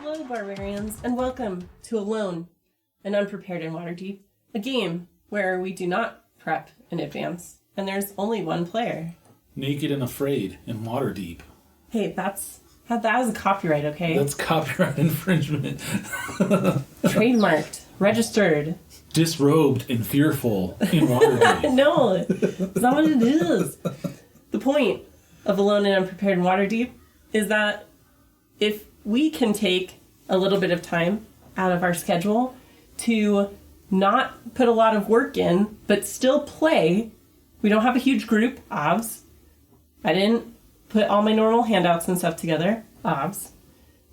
Hello, barbarians, and welcome to Alone and Unprepared in Waterdeep, a game where we do not prep in advance, and there's only one player. Naked and Afraid in Waterdeep. Hey, that was a copyright, okay? That's copyright infringement. Trademarked, registered. Disrobed and fearful in Waterdeep. No, it's not what it is. The point of Alone and Unprepared in Waterdeep is that if we can take a little bit of time out of our schedule to not put a lot of work in, but still play. We don't have a huge group, obvs. I didn't put all my normal handouts and stuff together, obvs.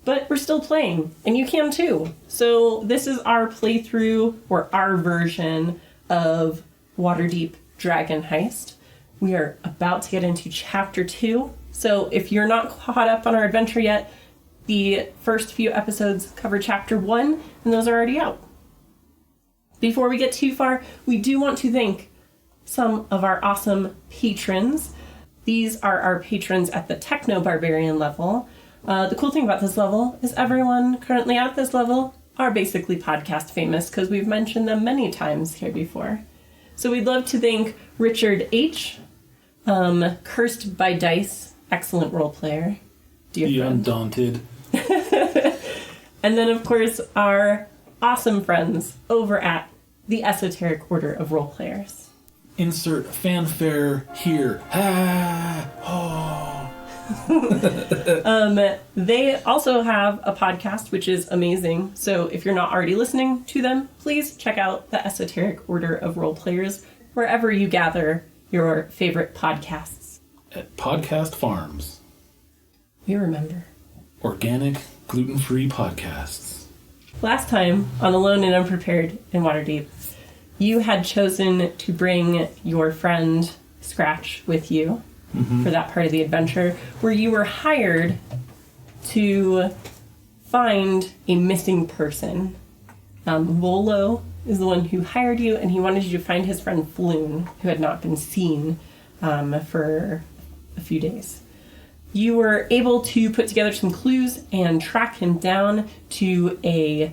But we're still playing, and you can too. So this is our playthrough, or our version of Waterdeep Dragon Heist. We are about to get into Chapter 2. So if you're not caught up on our adventure yet, the first few episodes cover Chapter 1, and those are already out. Before we get too far, we do want to thank some of our awesome patrons. These are our patrons at the Techno-Barbarian level. The cool thing about this level is everyone currently at this level are basically podcast famous because we've mentioned them many times here before. So we'd love to thank Richard H., Cursed by Dice, excellent role player, dear The friend. Undaunted. And then, of course, our awesome friends over at the Esoteric Order of Roleplayers. Insert fanfare here. Ah, oh. They also have a podcast, which is amazing. So if you're not already listening to them, please check out the Esoteric Order of Roleplayers wherever you gather your favorite podcasts. At Podcast Farms. We remember. Organic, gluten-free podcasts. Last time on Alone and Unprepared in Waterdeep, you had chosen to bring your friend Scratch with you for that part of the adventure, where you were hired to find a missing person. Volo is the one who hired you, and he wanted you to find his friend Floon, who had not been seen for a few days. You were able to put together some clues and track him down to a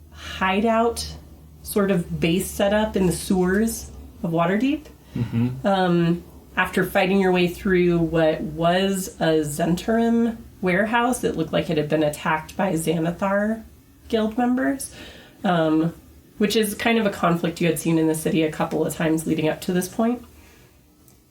hideout sort of base setup in the sewers of Waterdeep. After fighting your way through what was a Zentarim warehouse, it looked like it had been attacked by Xanathar guild members, which is kind of a conflict you had seen in the city a couple of times leading up to this point.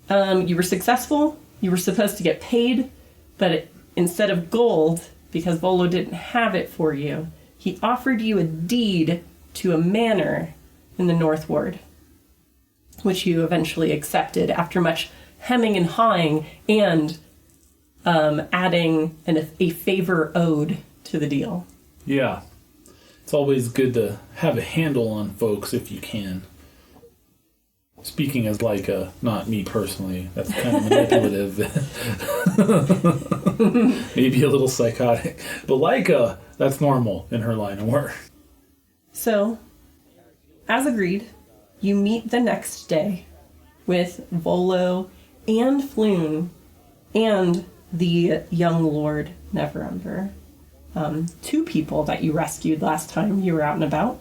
You were successful. You were supposed to get paid. But instead of gold, because Volo didn't have it for you, he offered you a deed to a manor in the North Ward, which you eventually accepted after much hemming and hawing and adding a favor owed to the deal. Yeah. It's always good to have a handle on folks if you can. Speaking as Laika, not me personally, that's kind of manipulative. Maybe a little psychotic. But Laika, that's normal in her line of work. So, as agreed, you meet the next day with Volo and Floon and the young Lord Neverember. Two people that you rescued last time you were out and about.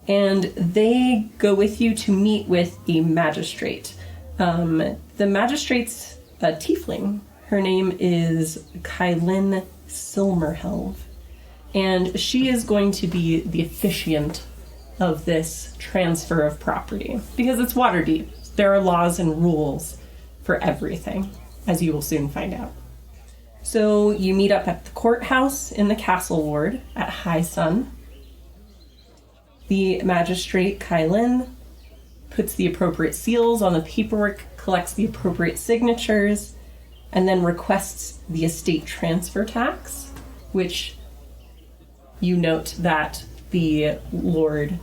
And they go with you to meet with a magistrate. The magistrate's a tiefling. Her name is Kylin Silmerhelv. And she is going to be the officiant of this transfer of property. Because it's Waterdeep. There are laws and rules for everything, as you will soon find out. So you meet up at the courthouse in the castle ward at high sun. The magistrate, Kylin, puts the appropriate seals on the paperwork, collects the appropriate signatures, and then requests the estate transfer tax, which you note that the Lord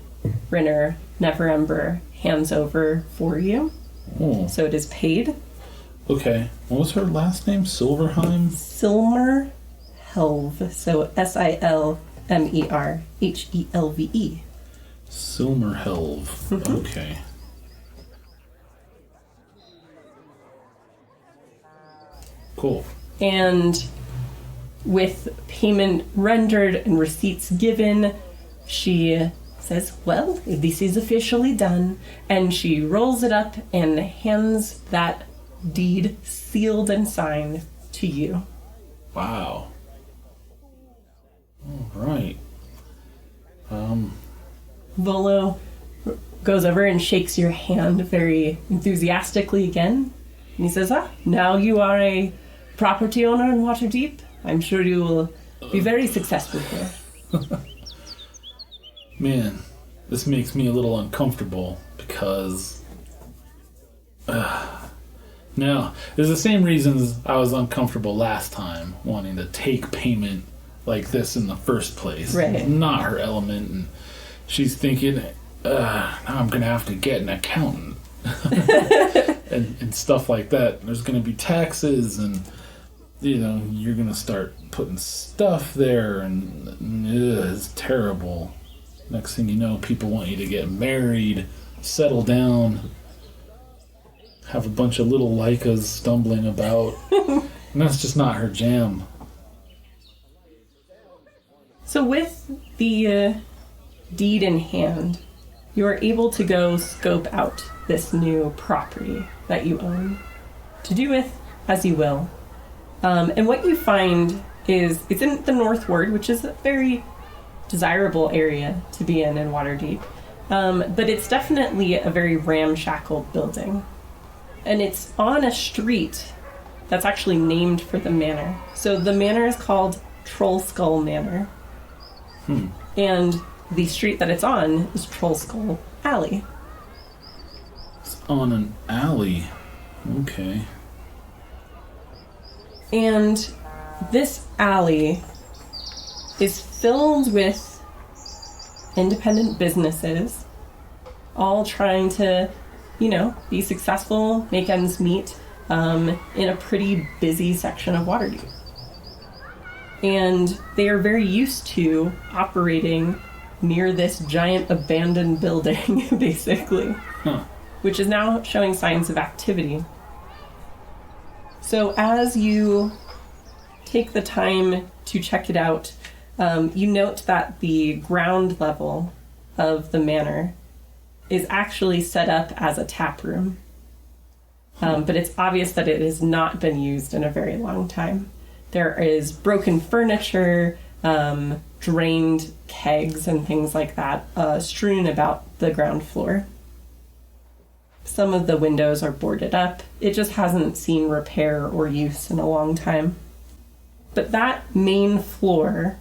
Rinner Neverember hands over for you. Oh. So it is paid. Okay. What was her last name? Silverheim? Silmerhelve. So Silmerhelve. Silmerhelve. Okay. Cool. And with payment rendered and receipts given, she says, well, this is officially done. And she rolls it up and hands that deed sealed and signed to you. Wow. All right. Volo goes over and shakes your hand very enthusiastically again. And he says, now you are a property owner in Waterdeep. I'm sure you will be very successful here. Man, this makes me a little uncomfortable because... now, there's the same reasons I was uncomfortable last time, wanting to take payment like this in the first place. Right. Not her element, and she's thinking, now I'm going to have to get an accountant. and stuff like that. There's going to be taxes, and, you're going to start putting stuff there, and it's terrible. Next thing you know, people want you to get married, settle down, have a bunch of little Laikas stumbling about. And that's just not her jam. So with the deed in hand, you are able to go scope out this new property that you own, to do with as you will. And what you find is it's in the North Ward, which is a very desirable area to be in Waterdeep. But it's definitely a very ramshackle building. And it's on a street that's actually named for the manor. So the manor is called Troll Skull Manor. And the street that it's on is Troll Skull Alley. It's on an alley. Okay. And this alley is filled with independent businesses, all trying to, be successful, make ends meet, in a pretty busy section of Waterdeep. And they are very used to operating near this giant abandoned building, basically, which is now showing signs of activity. So as you take the time to check it out, you note that the ground level of the manor is actually set up as a tap room. But it's obvious that it has not been used in a very long time. There is broken furniture, drained kegs and things like that strewn about the ground floor. Some of the windows are boarded up. It just hasn't seen repair or use in a long time. But that main floor,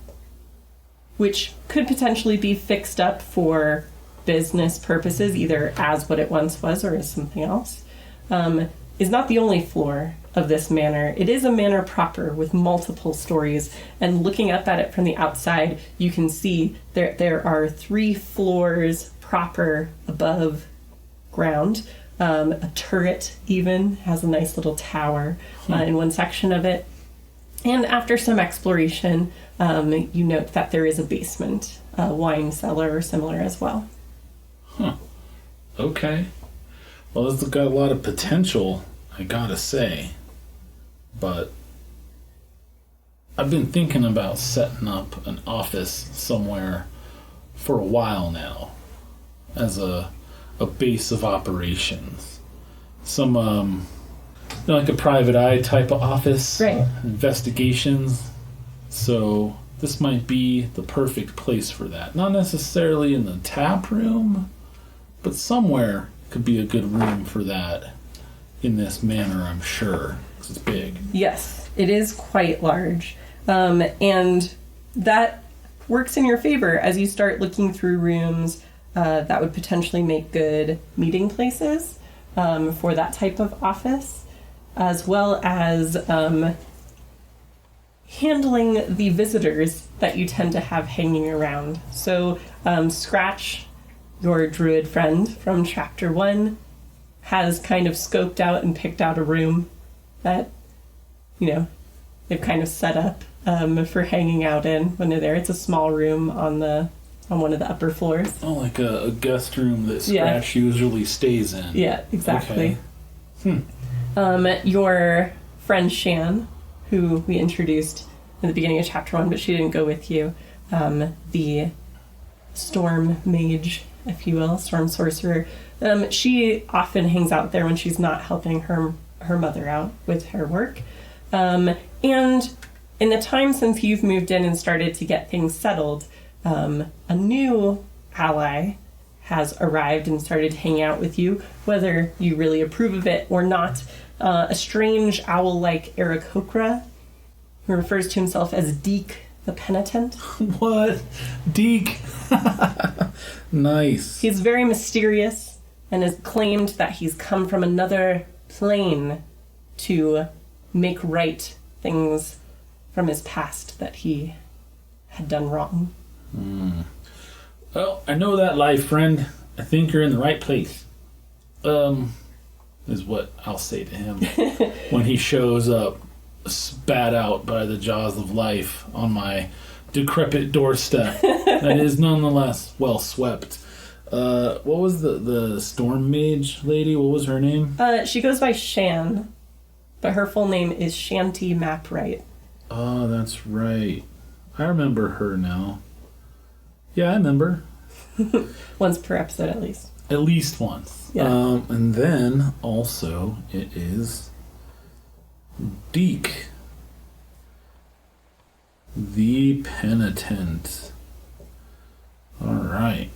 which could potentially be fixed up for business purposes, either as what it once was or as something else, is not the only floor of this manor. It is a manor proper with multiple stories, and looking up at it from the outside, you can see there are 3 floors proper above ground. A turret even has a nice little tower in one section of it. And after some exploration, you note that there is a basement, a wine cellar or similar as well. Okay. Well, this has got a lot of potential, I gotta say. But I've been thinking about setting up an office somewhere for a while now as a base of operations. Some, like a private eye type of office. Right. Investigations. So this might be the perfect place for that. Not necessarily in the tap room, but somewhere could be a good room for that in this manor, I'm sure, because it's big. Yes, it is quite large. And that works in your favor as you start looking through rooms that would potentially make good meeting places for that type of office, as well as handling the visitors that you tend to have hanging around. So Scratch, your druid friend from chapter 1, has kind of scoped out and picked out a room that, they've kind of set up for hanging out in when they're there. It's a small room on one of the upper floors. Oh, like a guest room that Scratch usually stays in. Yeah, exactly. Okay. Your friend Shan, who we introduced in the beginning of chapter 1, but she didn't go with you. The storm mage, if you will, storm sorcerer. She often hangs out there when she's not helping her mother out with her work. And in the time since you've moved in and started to get things settled, a new ally has arrived and started hanging out with you, whether you really approve of it or not. A strange owl-like Aarakocra, who refers to himself as Deke the Penitent. What? Deke? Nice. He's very mysterious and has claimed that he's come from another plane to make right things from his past that he had done wrong. Well, I know that life, friend. I think you're in the right place. Is what I'll say to him when he shows up, spat out by the jaws of life on my decrepit doorstep. That is nonetheless well swept. What was the storm mage lady? What was her name? She goes by Shan, but her full name is Shanty Mapright. Oh, that's right. I remember her now. Yeah, I remember. Once per episode, at least. At least once. Yeah. And then also it is Deke, the Penitent. All right.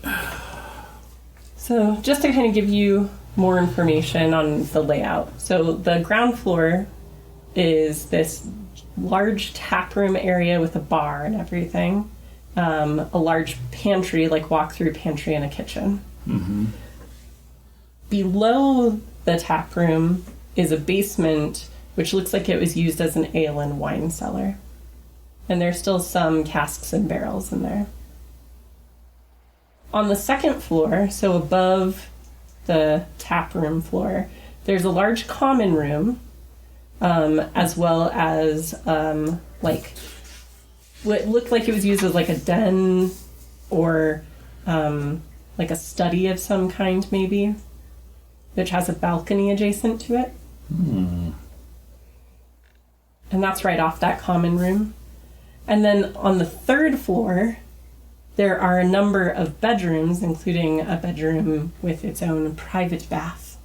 So just to kind of give you more information on the layout. So the ground floor is this large tap room area with a bar and everything. A large pantry, like walk-through pantry and a kitchen. Mm-hmm. Below the tap room is a basement, which looks like it was used as an ale and wine cellar. And there's still some casks and barrels in there. On the second floor, so above the tap room floor, there's a large common room, as well as like what looked like it was used as like a den or like a study of some kind, maybe, which has a balcony adjacent to it. And that's right off that common room. And then on the third floor, there are a number of bedrooms, including a bedroom with its own private bath,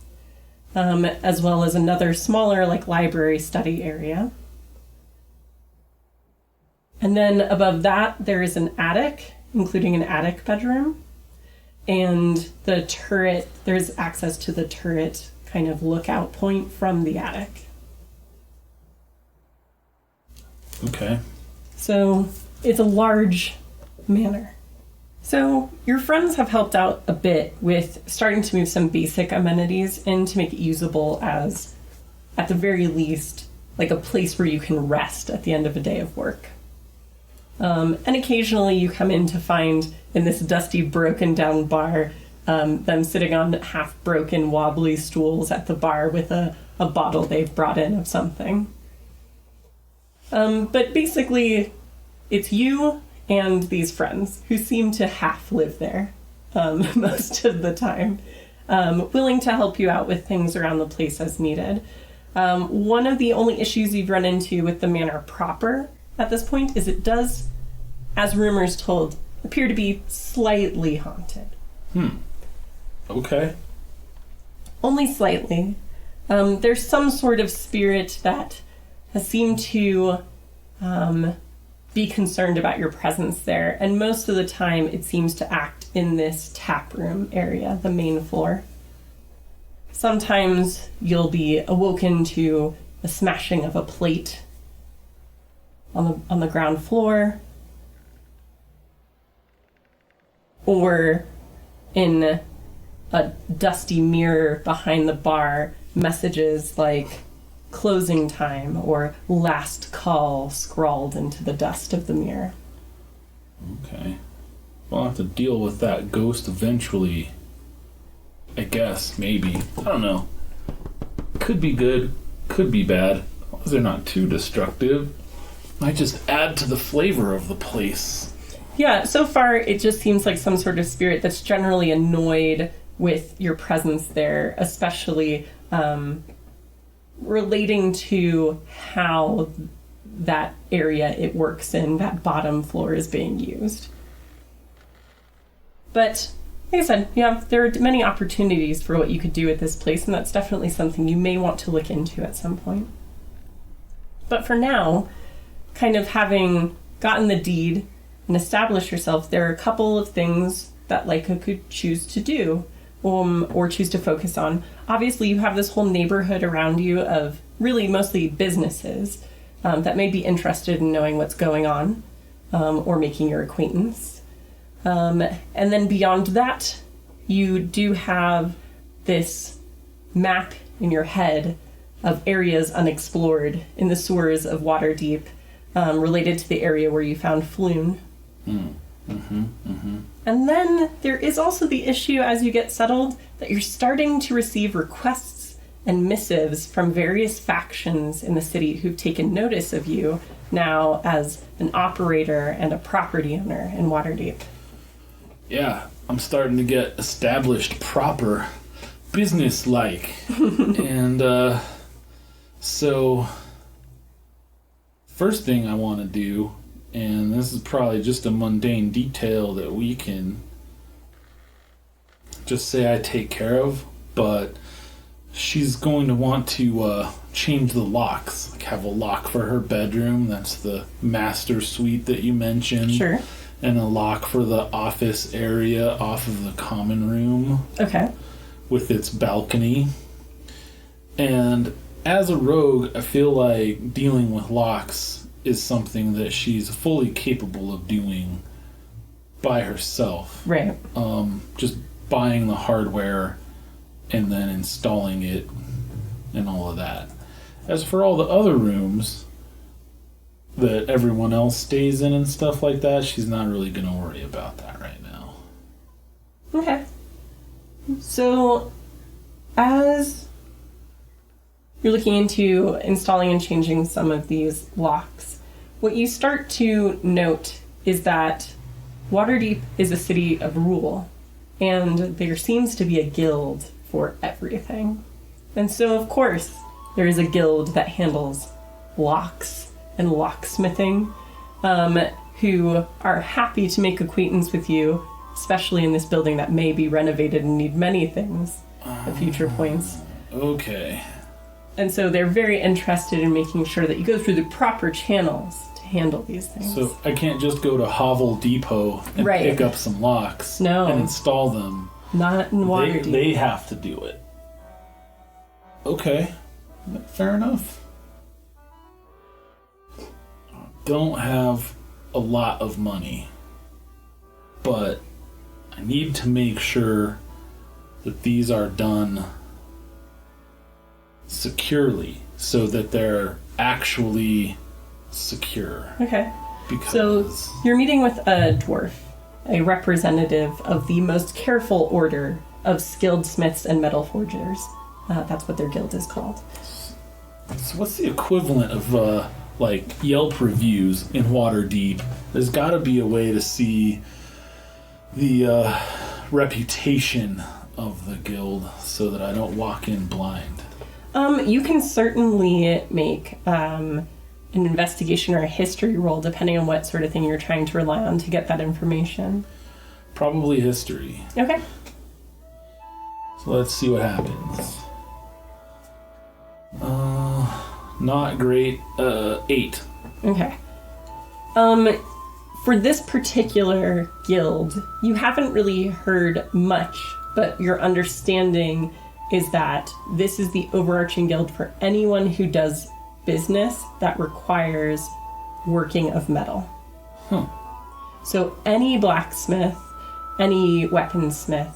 as well as another smaller, like, library study area. And then above that, there is an attic, including an attic bedroom. And the turret, there's access to the turret kind of lookout point from the attic. Okay. So it's a large manor. So your friends have helped out a bit with starting to move some basic amenities in to make it usable as, at the very least, like a place where you can rest at the end of a day of work. And occasionally you come in to find in this dusty, broken down bar, them sitting on half-broken, wobbly stools at the bar with a bottle they've brought in of something. But basically, it's you and these friends who seem to half live there most of the time, willing to help you out with things around the place as needed. One of the only issues you've run into with the manor proper at this point is it does, as rumors told, appear to be slightly haunted. Okay. Only slightly. There's some sort of spirit that has seemed to be concerned about your presence there, and most of the time it seems to act in this tap room area, the main floor. Sometimes you'll be awoken to the smashing of a plate on the ground floor, or in a dusty mirror behind the bar, messages like closing time or last call scrawled into the dust of the mirror. Okay. We'll have to deal with that ghost eventually. I guess, maybe. I don't know. Could be good, could be bad. As long as they're not too destructive. Might just add to the flavor of the place. Yeah, so far it just seems like some sort of spirit that's generally annoyed with your presence there, especially relating to how that area it works in, that bottom floor, is being used. But like I said, there are many opportunities for what you could do at this place, and that's definitely something you may want to look into at some point. But for now, kind of having gotten the deed and established yourself, there are a couple of things that Laika could choose to do, or choose to focus on. Obviously, you have this whole neighborhood around you of really mostly businesses that may be interested in knowing what's going on, or making your acquaintance. And then beyond that, you do have this map in your head of areas unexplored in the sewers of Waterdeep, related to the area where you found Floon. And then there is also the issue, as you get settled, that you're starting to receive requests and missives from various factions in the city who've taken notice of you now as an operator and a property owner in Waterdeep. Yeah, I'm starting to get established proper, business-like. And so, first thing I want to do, and this is probably just a mundane detail that we can just say I take care of, but she's going to want to change the locks. Like have a lock for her bedroom, that's the master suite that you mentioned. Sure. And a lock for the office area off of the common room. Okay. With its balcony. And as a rogue, I feel like dealing with locks is something that she's fully capable of doing by herself. Right. Just buying the hardware and then installing it and all of that. As for all the other rooms that everyone else stays in and stuff like that, she's not really going to worry about that right now. Okay. So, as you're looking into installing and changing some of these locks, what you start to note is that Waterdeep is a city of rule, and there seems to be a guild for everything. And so, of course, there is a guild that handles locks and locksmithing, who are happy to make acquaintance with you, especially in this building that may be renovated and need many things at future points. Okay. And so they're very interested in making sure that you go through the proper channels to handle these things. So I can't just go to Hovel Depot and pick up some locks and install them. Not in Waterdeep. They have to do it. Okay. Fair enough. Don't have a lot of money, but I need to make sure that these are done securely so that they're actually secure. Okay. Because so you're meeting with a dwarf, a representative of the most careful order of skilled smiths and metal forgers. That's what their guild is called. So what's the equivalent of like Yelp reviews in Waterdeep? There's got to be a way to see the reputation of the guild so that I don't walk in blind. You can certainly make an investigation or a history roll, depending on what sort of thing you're trying to rely on to get that information. Probably history. Okay. So let's see what happens. Not great. 8. Okay. For this particular guild, you haven't really heard much, but your understanding is that this is the overarching guild for anyone who does business that requires working of metal. Huh. So any blacksmith, any weaponsmith,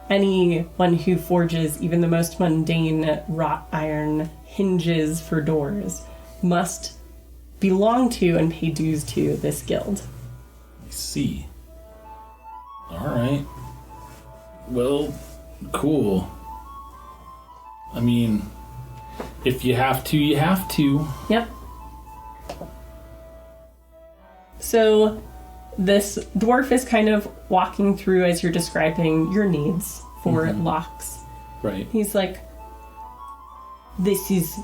anyone who forges even the most mundane wrought iron hinges for doors must belong to and pay dues to this guild. I see. Alright. Well, cool. I mean, if you have to, you have to. Yep. So this dwarf is kind of walking through as you're describing your needs for locks. Right. He's like, this is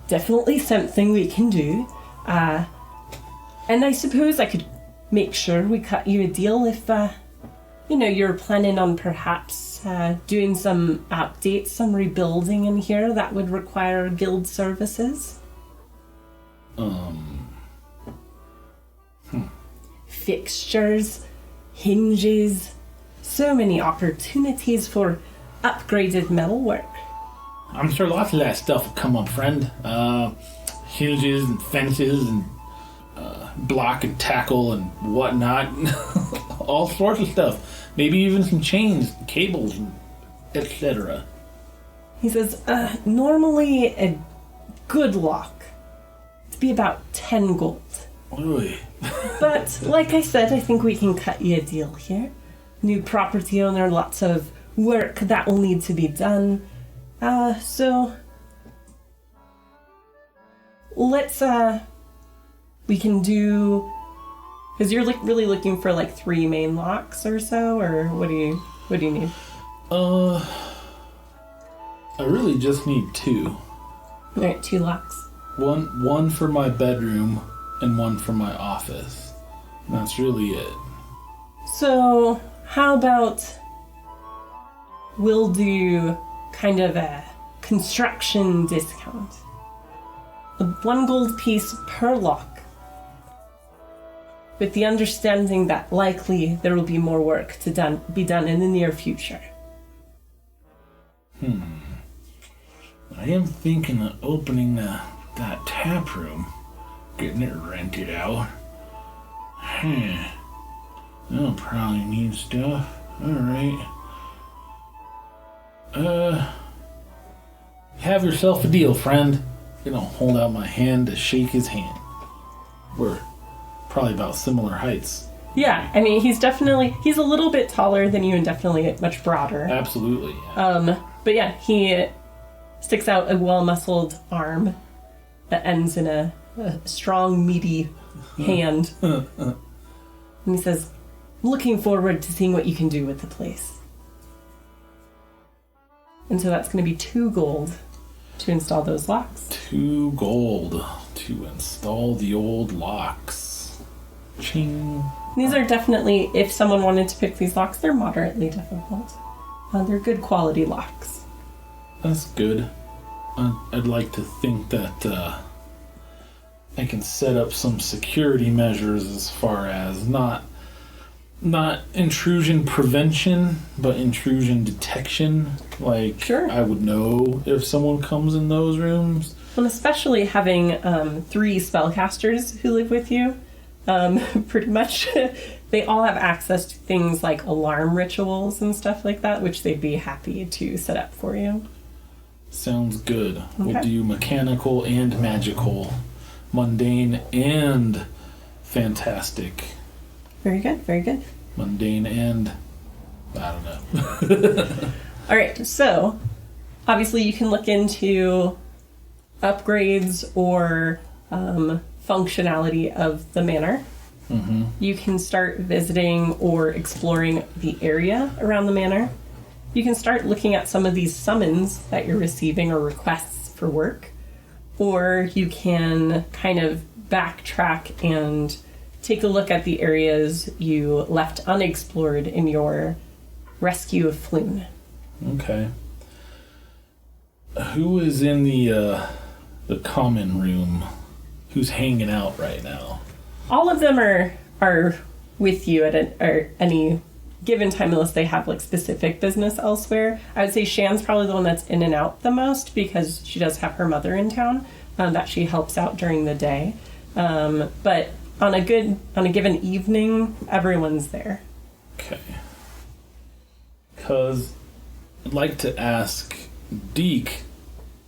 definitely something we can do. And I suppose I could make sure we cut you a deal if, you're planning on perhaps doing some updates, some rebuilding in here that would require guild services. Fixtures, hinges, so many opportunities for upgraded metalwork. I'm sure lots of that stuff will come up, friend. Hinges and fences and block and tackle and whatnot. All sorts of stuff. Maybe even some chains, cables, etc. He says, normally a good lock to be about 10 gold. Oy. But, like I said, I think we can cut you a deal here. New property owner, lots of work that will need to be done. So let's, we can do, because you're really looking for like 3 main locks or so, or what do you need? I really just need 2. All right, 2 locks. One for my bedroom and one for my office. And that's really it. So how about we'll do kind of a construction discount. 1 gold piece per lock. With the understanding that likely there will be more work to be done in the near future. I am thinking of opening that tap room. Getting it rented out. I'll probably need stuff. Alright. Have yourself a deal, friend. Gonna hold out my hand to shake his hand. We're probably about similar heights. Yeah, I mean, he's a little bit taller than you and definitely much broader. Absolutely. Yeah. But yeah, he sticks out a well-muscled arm that ends in a strong, meaty hand. And he says, looking forward to seeing what you can do with the place. And so that's going to be 2 gold to install those locks. 2 gold to install the old locks. Ching. These are definitely, if someone wanted to pick these locks, they're moderately difficult. They're good quality locks. That's good. I'd like to think that I can set up some security measures as far as not intrusion prevention, but intrusion detection. Like, sure. I would know if someone comes in those rooms. And especially having 3 spellcasters who live with you, pretty much they all have access to things like alarm rituals and stuff like that, which they'd be happy to set up for you. Sounds good. Okay. We'll do mechanical and magical, mundane and fantastic. Very good, very good. Mundane and I don't know. All right, so obviously you can look into upgrades or functionality of the manor. Mm-hmm. You can start visiting or exploring the area around the manor. You can start looking at some of these summons that you're receiving or requests for work. Or you can kind of backtrack and take a look at the areas you left unexplored in your rescue of Floon. Okay. Who is in the common room? Who's hanging out right now? All of them are with you at any given time, unless they have like specific business elsewhere. I would say Shan's probably the one that's in and out the most because she does have her mother in town that she helps out during the day. But on a given evening, everyone's there. Okay. Because I'd like to ask Deke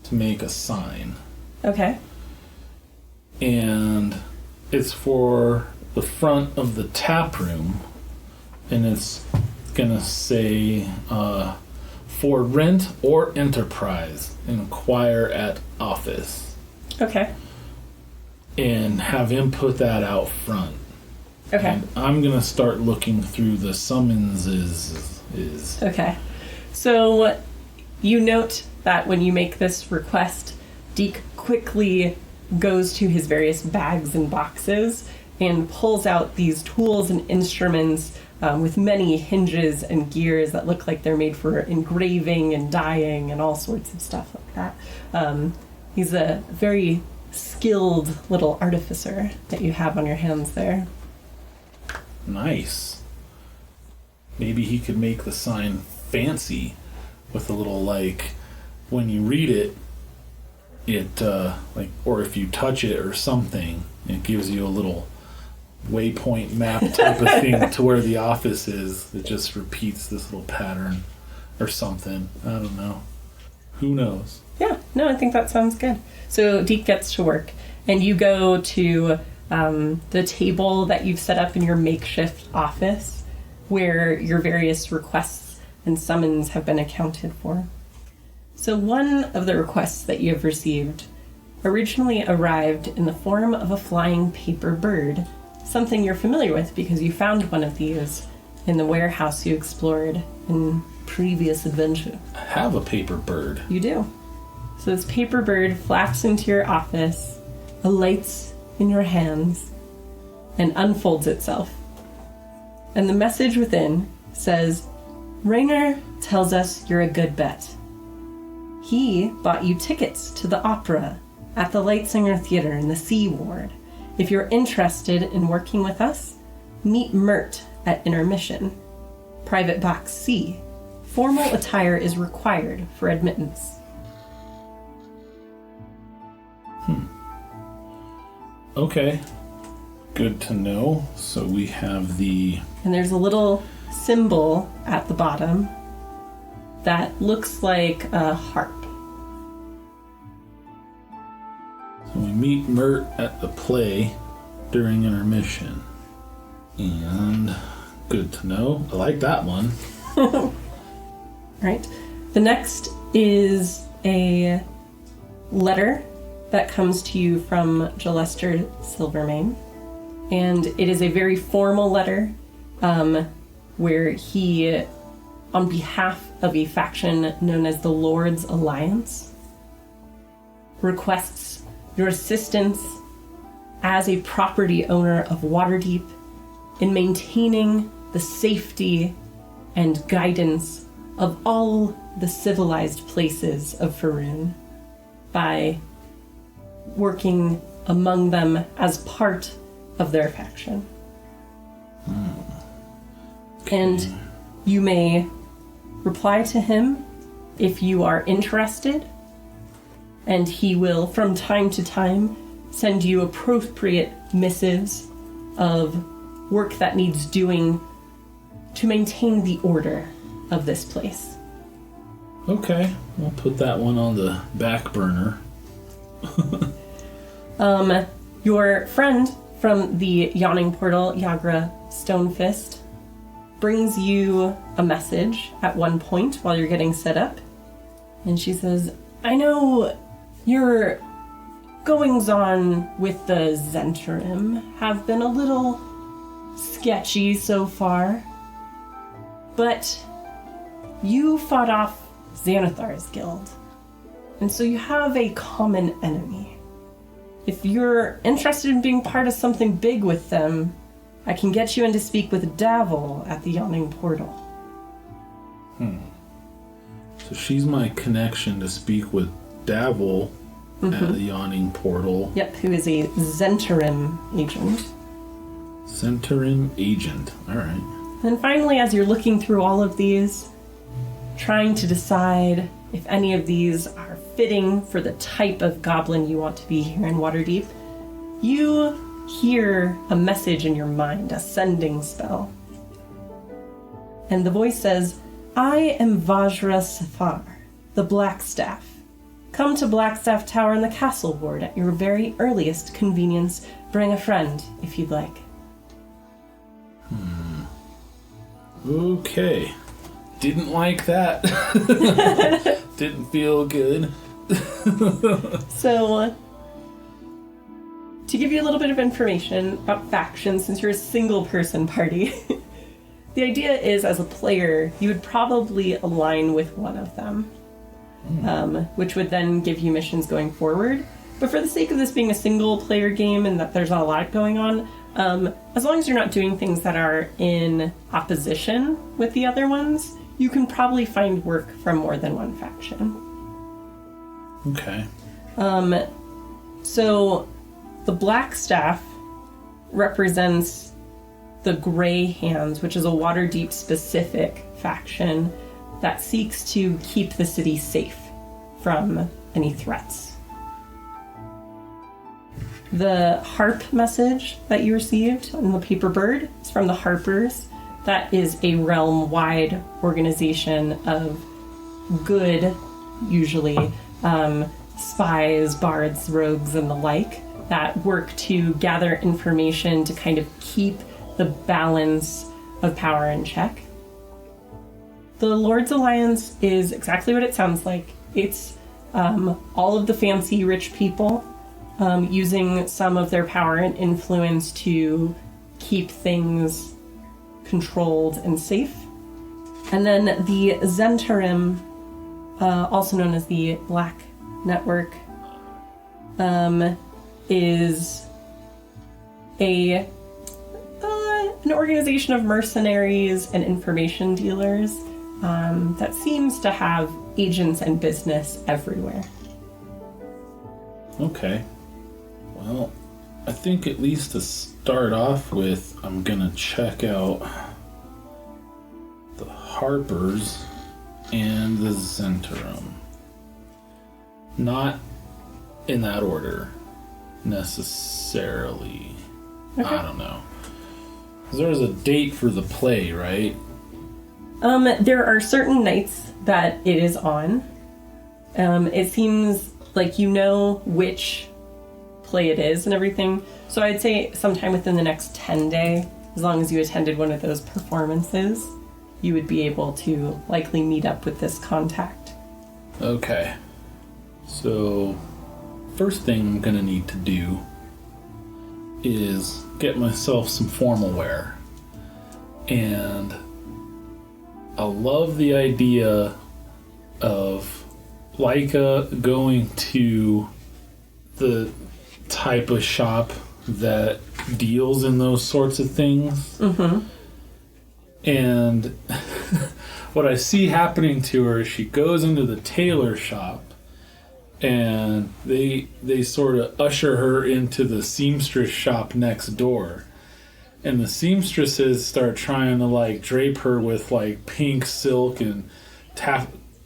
to make a sign. Okay. And it's for the front of the tap room. And it's gonna say, for rent or enterprise, inquire at office. Okay. And have him put that out front. Okay. And I'm gonna start looking through the summonses. Okay. So you note that when you make this request, Deke quickly goes to his various bags and boxes and pulls out these tools and instruments with many hinges and gears that look like they're made for engraving and dyeing and all sorts of stuff like that. He's a very skilled little artificer that you have on your hands there. Nice. Maybe he could make the sign fancy with a little, like, when you read it, or if you touch it or something, it gives you a little waypoint map type of thing to where the office is. It just repeats this little pattern or something. I don't know. Who knows? Yeah, no, I think that sounds good. So Deke gets to work, and you go to the table that you've set up in your makeshift office where your various requests and summons have been accounted for. So one of the requests that you have received originally arrived in the form of a flying paper bird, something you're familiar with because you found one of these in the warehouse you explored in previous adventure. I have a paper bird. You do. So this paper bird flaps into your office, alights in your hands, and unfolds itself. And the message within says, Rainer tells us you're a good bet. He bought you tickets to the opera at the Lightsinger Theater in the C Ward. If you're interested in working with us, meet Mert at intermission. Private Box C. Formal attire is required for admittance. Okay. Good to know. So we have the... And there's a little symbol at the bottom that looks like a harp. So we meet Mert at the play during intermission. And good to know. I like that one. Right. The next is a letter that comes to you from Gelester Silvermane. And it is a very formal letter where he, on behalf of a faction known as the Lord's Alliance, requests your assistance as a property owner of Waterdeep in maintaining the safety and guidance of all the civilized places of Faerun by working among them as part of their faction. Okay. And you may reply to him if you are interested, and he will, from time to time, send you appropriate missives of work that needs doing to maintain the order of this place. Okay, we'll put that one on the back burner. Your friend from the Yawning Portal, Yagra Stonefist, brings you a message at one point while you're getting set up. And she says, I know your goings-on with the Zentarim have been a little sketchy so far, but you fought off Xanathar's guild, and so you have a common enemy. If you're interested in being part of something big with them, I can get you in to speak with Davil at the Yawning Portal. So she's my connection to speak with Davil at the Yawning Portal. Yep, who is a Zentarim agent. Zentarim agent. Alright. And finally, as you're looking through all of these, trying to decide if any of these are fitting for the type of goblin you want to be here in Waterdeep, you hear a message in your mind, a sending spell. And the voice says, I am Vajra Safar, the Blackstaff. Come to Blackstaff Tower in the Castle Ward at your very earliest convenience. Bring a friend, if you'd like. Okay. Didn't like that. Didn't feel good. So, to give you a little bit of information about factions, since you're a single-person party, the idea is, as a player, you would probably align with one of them, which would then give you missions going forward. But for the sake of this being a single-player game and that there's a lot going on, as long as you're not doing things that are in opposition with the other ones, you can probably find work from more than one faction. Okay. So the Black Staff represents the Grey Hands, which is a Waterdeep specific faction that seeks to keep the city safe from any threats. The Harp message that you received on the paper bird is from the Harpers. That is a realm-wide organization of good, usually, spies, bards, rogues, and the like, that work to gather information to kind of keep the balance of power in check. The Lord's Alliance is exactly what it sounds like. It's all of the fancy rich people using some of their power and influence to keep things controlled and safe. And then the Zentarim, also known as the Black Network, is an organization of mercenaries and information dealers that seems to have agents and business everywhere. Okay. Well, I think at least to start off with, I'm gonna check out the Harpers and the Zentarum. Not in that order, necessarily. Okay. I don't know. 'Cause there's a date for the play, right? There are certain nights that it is on. It seems like you know which play it is and everything. So I'd say sometime within the next 10 days, as long as you attended one of those performances, you would be able to likely meet up with this contact. Okay. So, first thing I'm gonna need to do is get myself some formal wear. And I love the idea of Laika going to the type of shop that deals in those sorts of things. Mm-hmm. And what I see happening to her is she goes into the tailor shop and they sort of usher her into the seamstress shop next door. And the seamstresses start trying to like drape her with like pink silk and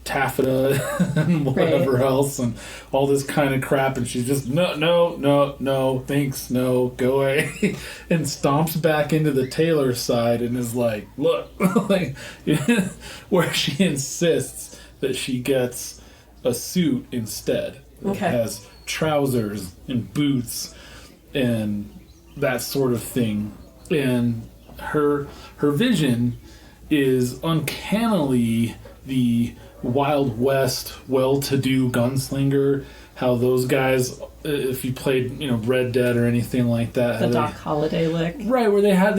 taffeta and whatever else and all this kind of crap, and she's just no thanks, no, go away and stomps back into the tailor side and is like, look, like where she insists that she gets a suit instead. Okay. It has trousers and boots and that sort of thing, and her vision is uncannily the Wild West, well-to-do gunslinger. How those guys, if you played, Red Dead or anything like that, the Doc Holliday lick, right? Where they have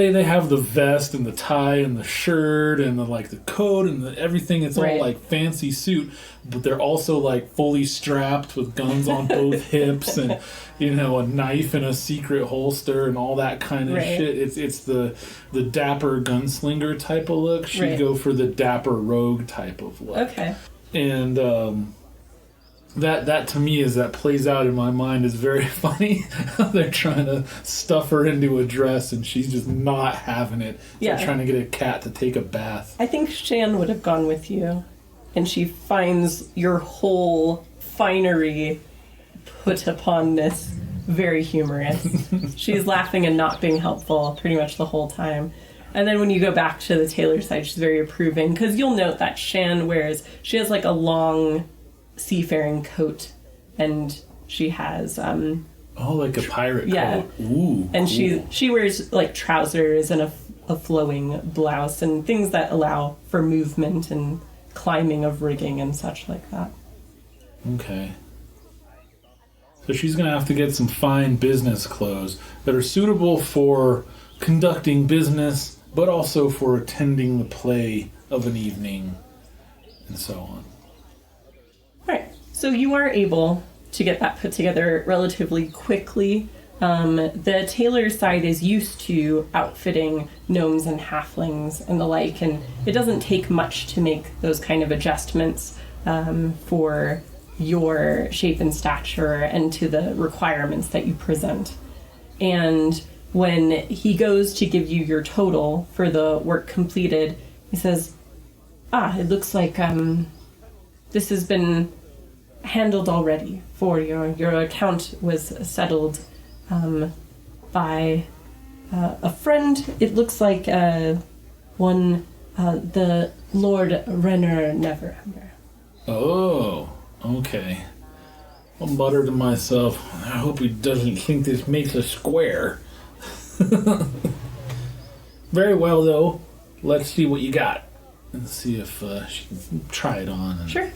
the vest and the tie and the shirt and the coat and everything. It's all like fancy suit, but they're also like fully strapped with guns on both hips and a knife in a secret holster and all that kind of shit. It's the dapper gunslinger type of look. She'd go for the dapper rogue type of look. Okay. And that to me that plays out in my mind is very funny. They're trying to stuff her into a dress and she's just not having it. Yeah. They're trying to get a cat to take a bath. I think Shan would have gone with you, and she finds your whole finery put upon this very humorous. She's laughing and not being helpful pretty much the whole time. And then when you go back to the tailor side, she's very approving, because you'll note that Shan has like a long seafaring coat, and she has like a pirate coat. Ooh, and cool. she wears like trousers and a flowing blouse and things that allow for movement and climbing of rigging and such like that. Okay. So she's gonna have to get some fine business clothes that are suitable for conducting business, but also for attending the play of an evening, and so on. Alright, so you are able to get that put together relatively quickly. The tailor side is used to outfitting gnomes and halflings and the like, and it doesn't take much to make those kind of adjustments for your shape and stature and to the requirements that you present. And when he goes to give you your total for the work completed, he says, it looks like this has been handled already for your account was settled by a friend. It looks like the Lord Renner Neverember. Oh, okay. I'll mutter to myself, I hope he doesn't think this makes a square. Very well, though. Let's see what you got. And see if she can try it on. And... Sure.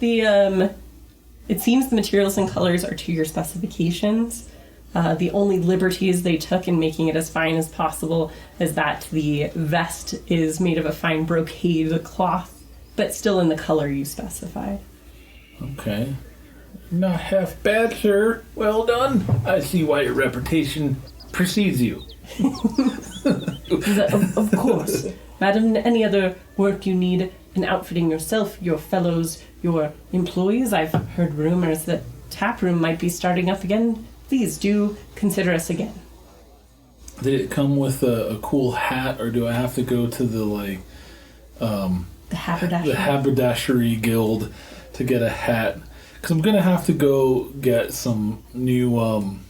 It seems the materials and colors are to your specifications. The only liberties they took in making it as fine as possible is that the vest is made of a fine brocade cloth, but still in the color you specified. Okay. Not half bad, sir. Well done. I see why your reputation precedes you. Of course. Madam, any other work you need in outfitting yourself, your fellows, your employees? I've heard rumors that Taproom might be starting up again. Please do consider us again. Did it come with a cool hat, or do I have to go to the haberdashery guild to get a hat? Because I'm gonna have to go get some new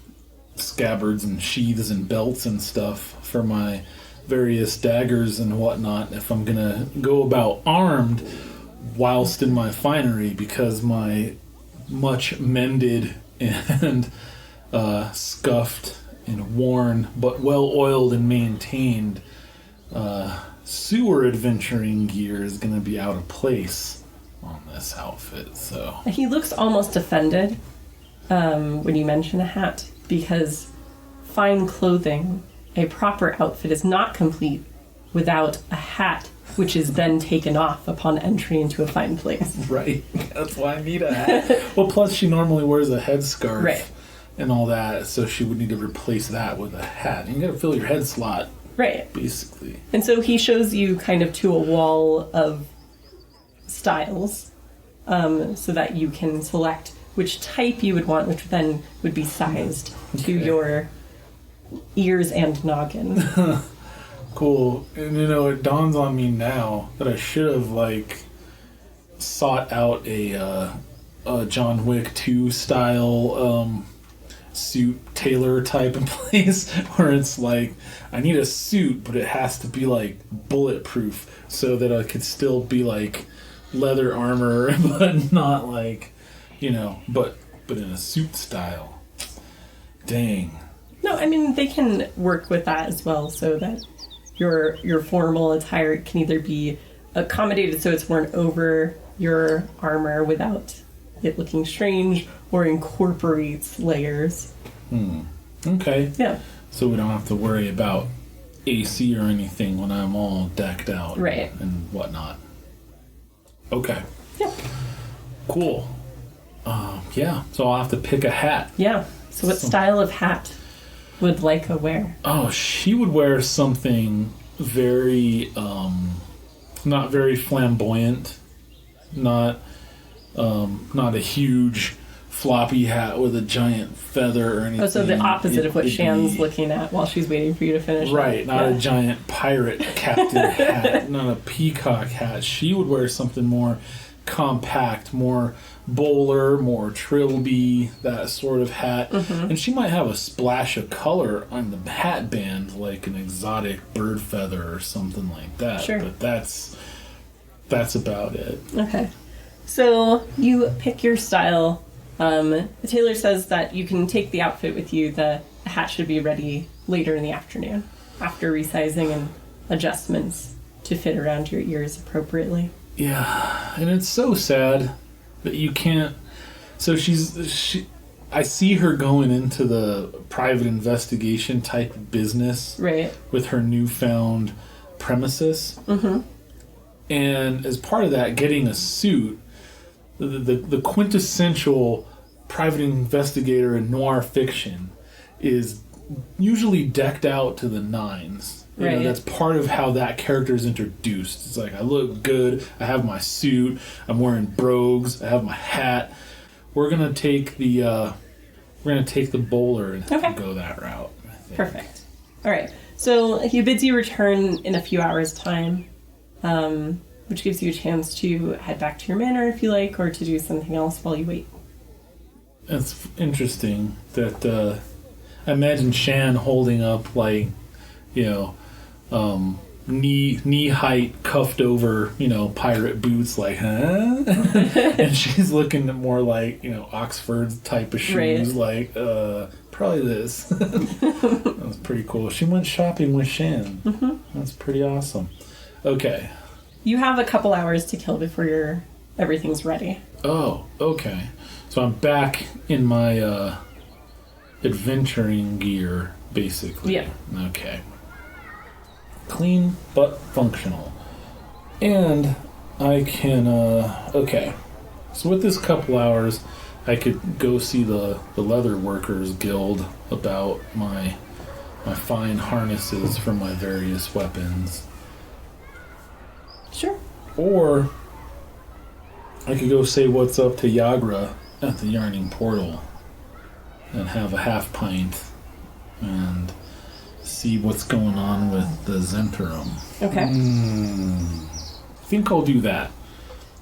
scabbards and sheaths and belts and stuff for my various daggers and whatnot if I'm gonna go about armed whilst in my finery, because my much mended and scuffed and worn but well oiled and maintained sewer adventuring gear is gonna be out of place on this outfit. So he looks almost offended when you mention a hat, because fine clothing, a proper outfit, is not complete without a hat, which is then taken off upon entry into a fine place. Right. That's why I need a hat. Well, plus she normally wears a headscarf, right, and all that, so she would need to replace that with a hat. You gotta fill your head slot. Right. Basically. And so he shows you kind of to a wall of styles, so that you can select which type you would want, which then would be sized to your ears and noggin. Cool. And it dawns on me now that I should have sought out a John Wick 2 style suit tailor type of place where it's like, I need a suit, but it has to be bulletproof so that I could still be leather armor, but not but in a suit style. Dang. No, I mean, they can work with that as well, so that your formal attire can either be accommodated so it's worn over your armor without it looking strange, or incorporates layers. Okay. Yeah. So we don't have to worry about AC or anything when I'm all decked out. Right. And whatnot. Okay. Yeah. Cool. Yeah, so I'll have to pick a hat. Yeah. So what style of hat would Laika wear? Oh, she would wear something very, not very flamboyant. Not a huge floppy hat with a giant feather or anything. Oh, so the opposite of what Shan's looking at while she's waiting for you to finish. Right, not a giant pirate captain hat, not a peacock hat. She would wear something more compact, more bowler, more trilby, that sort of hat. And she might have a splash of color on the hat band, like an exotic bird feather or something like that. Sure. But that's about it. Okay. So you pick your style. The tailor says that you can take the outfit with you. The hat should be ready later in the afternoon, after resizing and adjustments to fit around your ears appropriately. Yeah, and it's so sad that you can't. So I see her going into the private investigation type of business, right, with her newfound premises. And as part of that, getting a suit, the quintessential private investigator in noir fiction is usually decked out to the nines. You know, that's part of how that character is introduced. It's like, I look good, I have my suit, I'm wearing brogues, I have my hat. We're gonna take the bowler and go that route. I think. Perfect. All right. So he bids you return in a few hours' time, which gives you a chance to head back to your manor if you like, or to do something else while you wait. It's interesting that I imagine Shan holding up like, knee height, cuffed over, pirate boots, like, huh? And she's looking at more like, Oxford type of shoes, like, probably this. That was pretty cool. She went shopping with Shan. That's pretty awesome. Okay. You have a couple hours to kill before everything's ready. Oh, okay. So I'm back in my adventuring gear, basically. Yeah. Okay. Clean but functional. And I can, okay. So with this couple hours, I could go see the Leather Workers Guild about my fine harnesses for my various weapons. Sure. Or I could go say what's up to Yagra at the Yarning Portal and have a half pint and see what's going on with the Zentarum. Okay. I think I'll do that.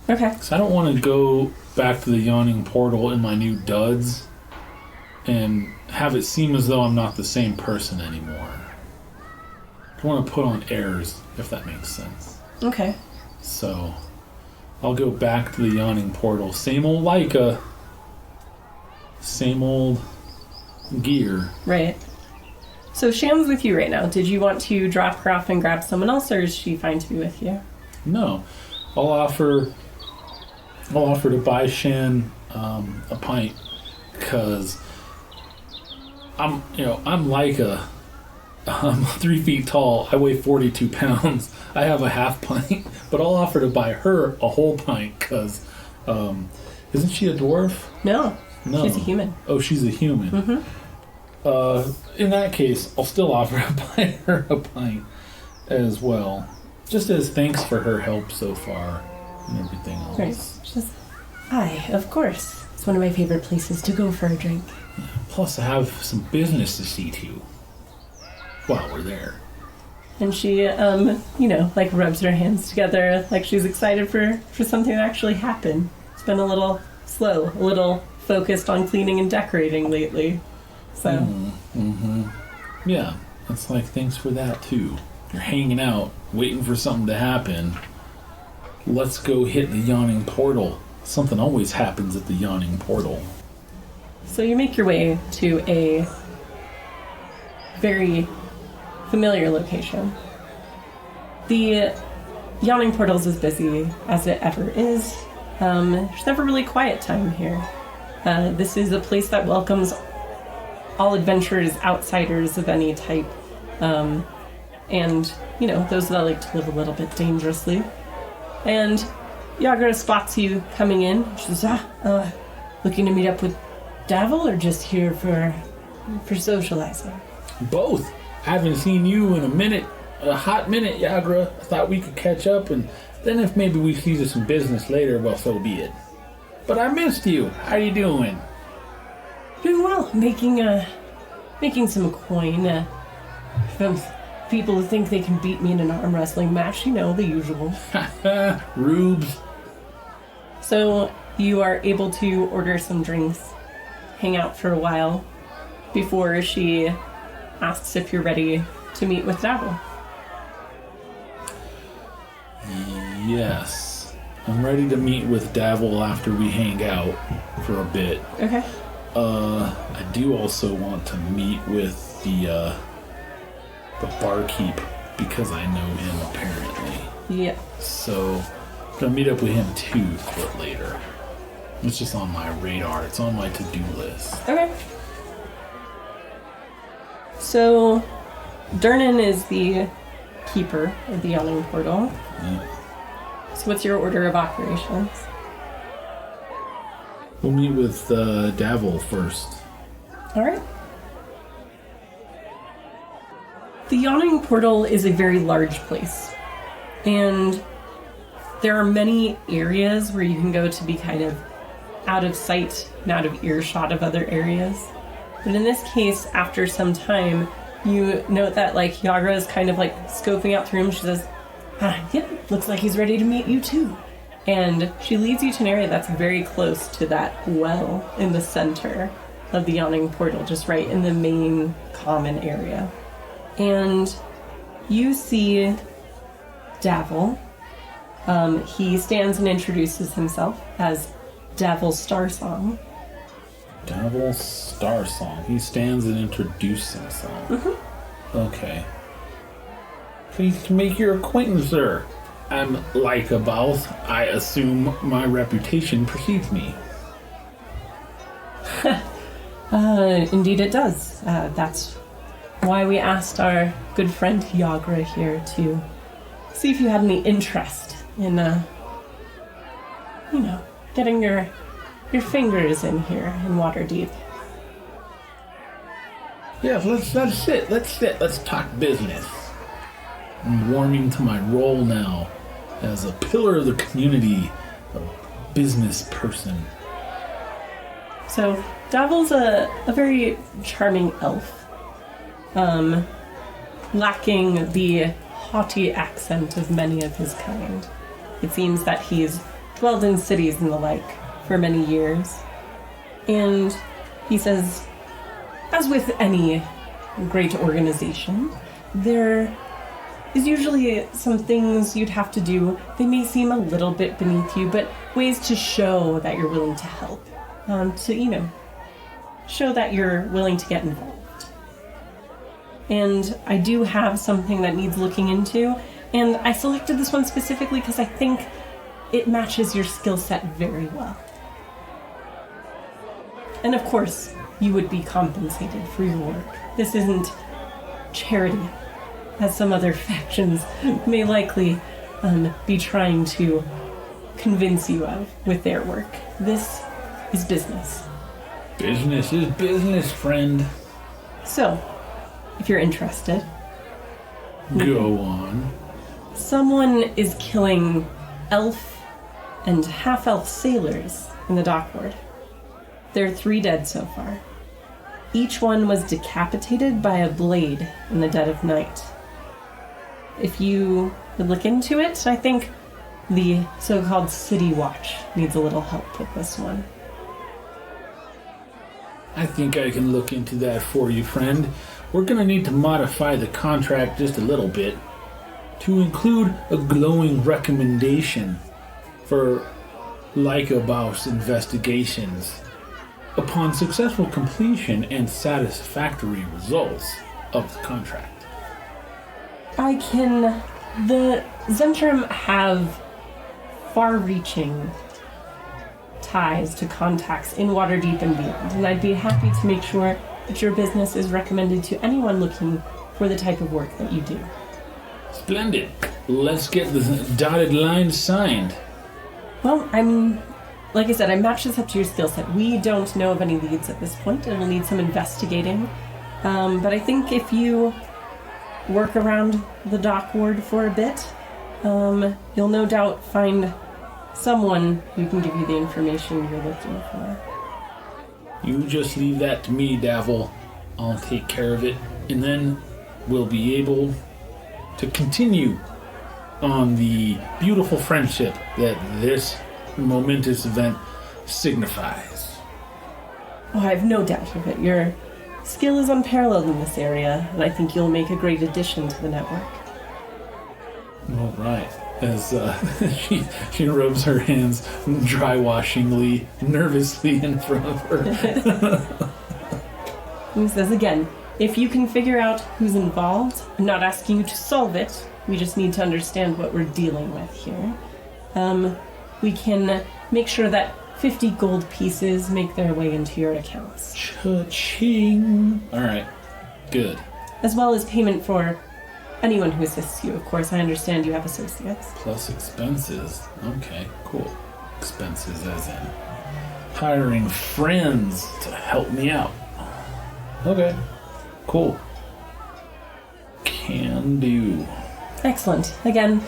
Okay. Because I don't want to go back to the Yawning Portal in my new duds and have it seem as though I'm not the same person anymore. I want to put on airs, if that makes sense. Okay. So, I'll go back to the Yawning Portal. Same old Laika. Same old gear. Right. So Sham's with you right now. Did you want to drop her off and grab someone else, or is she fine to be with you? No. I'll offer to buy Shan a pint, because I'm Laika. I'm 3 feet tall. I weigh 42 pounds. I have a half pint, but I'll offer to buy her a whole pint, because isn't she a dwarf? No. She's a human. Oh, she's a human. Mm-hmm. In that case, I'll still offer to buy her a pint as well, just as thanks for her help so far and everything else. Right. Of course. It's one of my favorite places to go for a drink. Yeah, plus, I have some business to see to while we're there. And she, rubs her hands together like she's excited for something to actually happen. It's been a little slow, a little focused on cleaning and decorating lately. So. Yeah, it's like, thanks for that too. You're hanging out, waiting for something to happen. Let's go hit the Yawning Portal. Something always happens at the Yawning Portal. So you make your way to a very familiar location. The Yawning Portal is as busy as it ever is. There's never really quiet time here. This is a place that welcomes all adventurers, outsiders of any type, and those that like to live a little bit dangerously. And Yagra spots you coming in. She says, looking to meet up with Davil, or just here for socializing? Both. I haven't seen you in a hot minute, Yagra. I thought we could catch up, and then if maybe we see some business later, well, so be it. But I missed you. How you doing? Doing well. Making some coin from people who think they can beat me in an arm wrestling match. The usual. Rubes. So you are able to order some drinks, hang out for a while, before she asks if you're ready to meet with Davil. Yes. I'm ready to meet with Davil after we hang out for a bit. Okay. I do also want to meet with the barkeep, because I know him apparently. Yeah. So I'm gonna meet up with him too, but later. It's just on my radar. It's on my to-do list. Okay. So Durnan is the keeper of the Yawning Portal. Yeah. So what's your order of operations? We'll meet with Davil first. All right. The Yawning Portal is a very large place, and there are many areas where you can go to be kind of out of sight and out of earshot of other areas. But in this case, after some time, you note that Yagra is kind of scoping out the room. She says, yep, looks like he's ready to meet you too. And she leads you to an area that's very close to that well in the center of the Yawning Portal, just right in the main common area. And you see Davil. He stands and introduces himself as Davil Starsong. Davil Starsong. He stands and introduces himself. Mm-hmm. Okay. Pleased to make your acquaintance, sir. I'm Laika Bouth. I assume my reputation precedes me. Indeed it does. That's why we asked our good friend Yagra here to see if you had any interest in, getting your fingers in here in Waterdeep. Yeah, let's sit. Let's talk business. I'm warming to my role now as a pillar of the community, a business person. So, Davil's a very charming elf. Lacking the haughty accent of many of his kind. It seems that he's dwelled in cities and the like for many years. And he says, as with any great organization, there is usually some things you'd have to do. They may seem a little bit beneath you, but ways to show that you're willing to help. Show that you're willing to get involved. And I do have something that needs looking into, and I selected this one specifically because I think it matches your skill set very well. And of course, you would be compensated for your work. This isn't charity, as some other factions may likely be trying to convince you of with their work. This is business. Business is business, friend. So, if you're interested, go on. Someone is killing elf and half-elf sailors in the dock ward. There are 3 dead so far. Each one was decapitated by a blade in the dead of night. If you would look into it, I think the so-called City Watch needs a little help with this one. I think I can look into that for you, friend. We're gonna need to modify the contract just a little bit to include a glowing recommendation for Laika Bouth's investigations upon successful completion and satisfactory results of the contract. The Zentrum have far-reaching ties to contacts in Waterdeep and beyond, and I'd be happy to make sure that your business is recommended to anyone looking for the type of work that you do. Splendid. Let's get the dotted line signed. Well, like I said, I matched this up to your skill set. We don't know of any leads at this point, and we'll need some investigating. But I think if you work around the dock ward for a bit, you'll no doubt find someone who can give you the information you're looking for. You just leave that to me, Davil. I'll take care of it, and then we'll be able to continue on the beautiful friendship that this momentous event signifies. Oh, I have no doubt of it. Your skill is unparalleled in this area, and I think you'll make a great addition to the network. All right. As she rubs her hands dry-washingly, nervously in front of her. He says again, if you can figure out who's involved, I'm not asking you to solve it, we just need to understand what we're dealing with here. We can make sure that 50 gold pieces make their way into your accounts. Cha-ching! Alright, good. As well as payment for anyone who assists you. Of course, I understand you have associates. Plus expenses. Okay, cool. Expenses as in hiring friends to help me out. Okay, cool. Can do. Excellent. Again,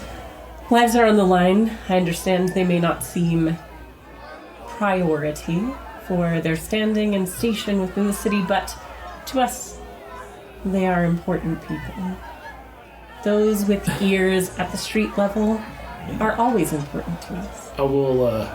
lives are on the line. I understand they may not seem priority for their standing and station within the city, but to us, they are important people. Those with ears at the street level are always important to us. I will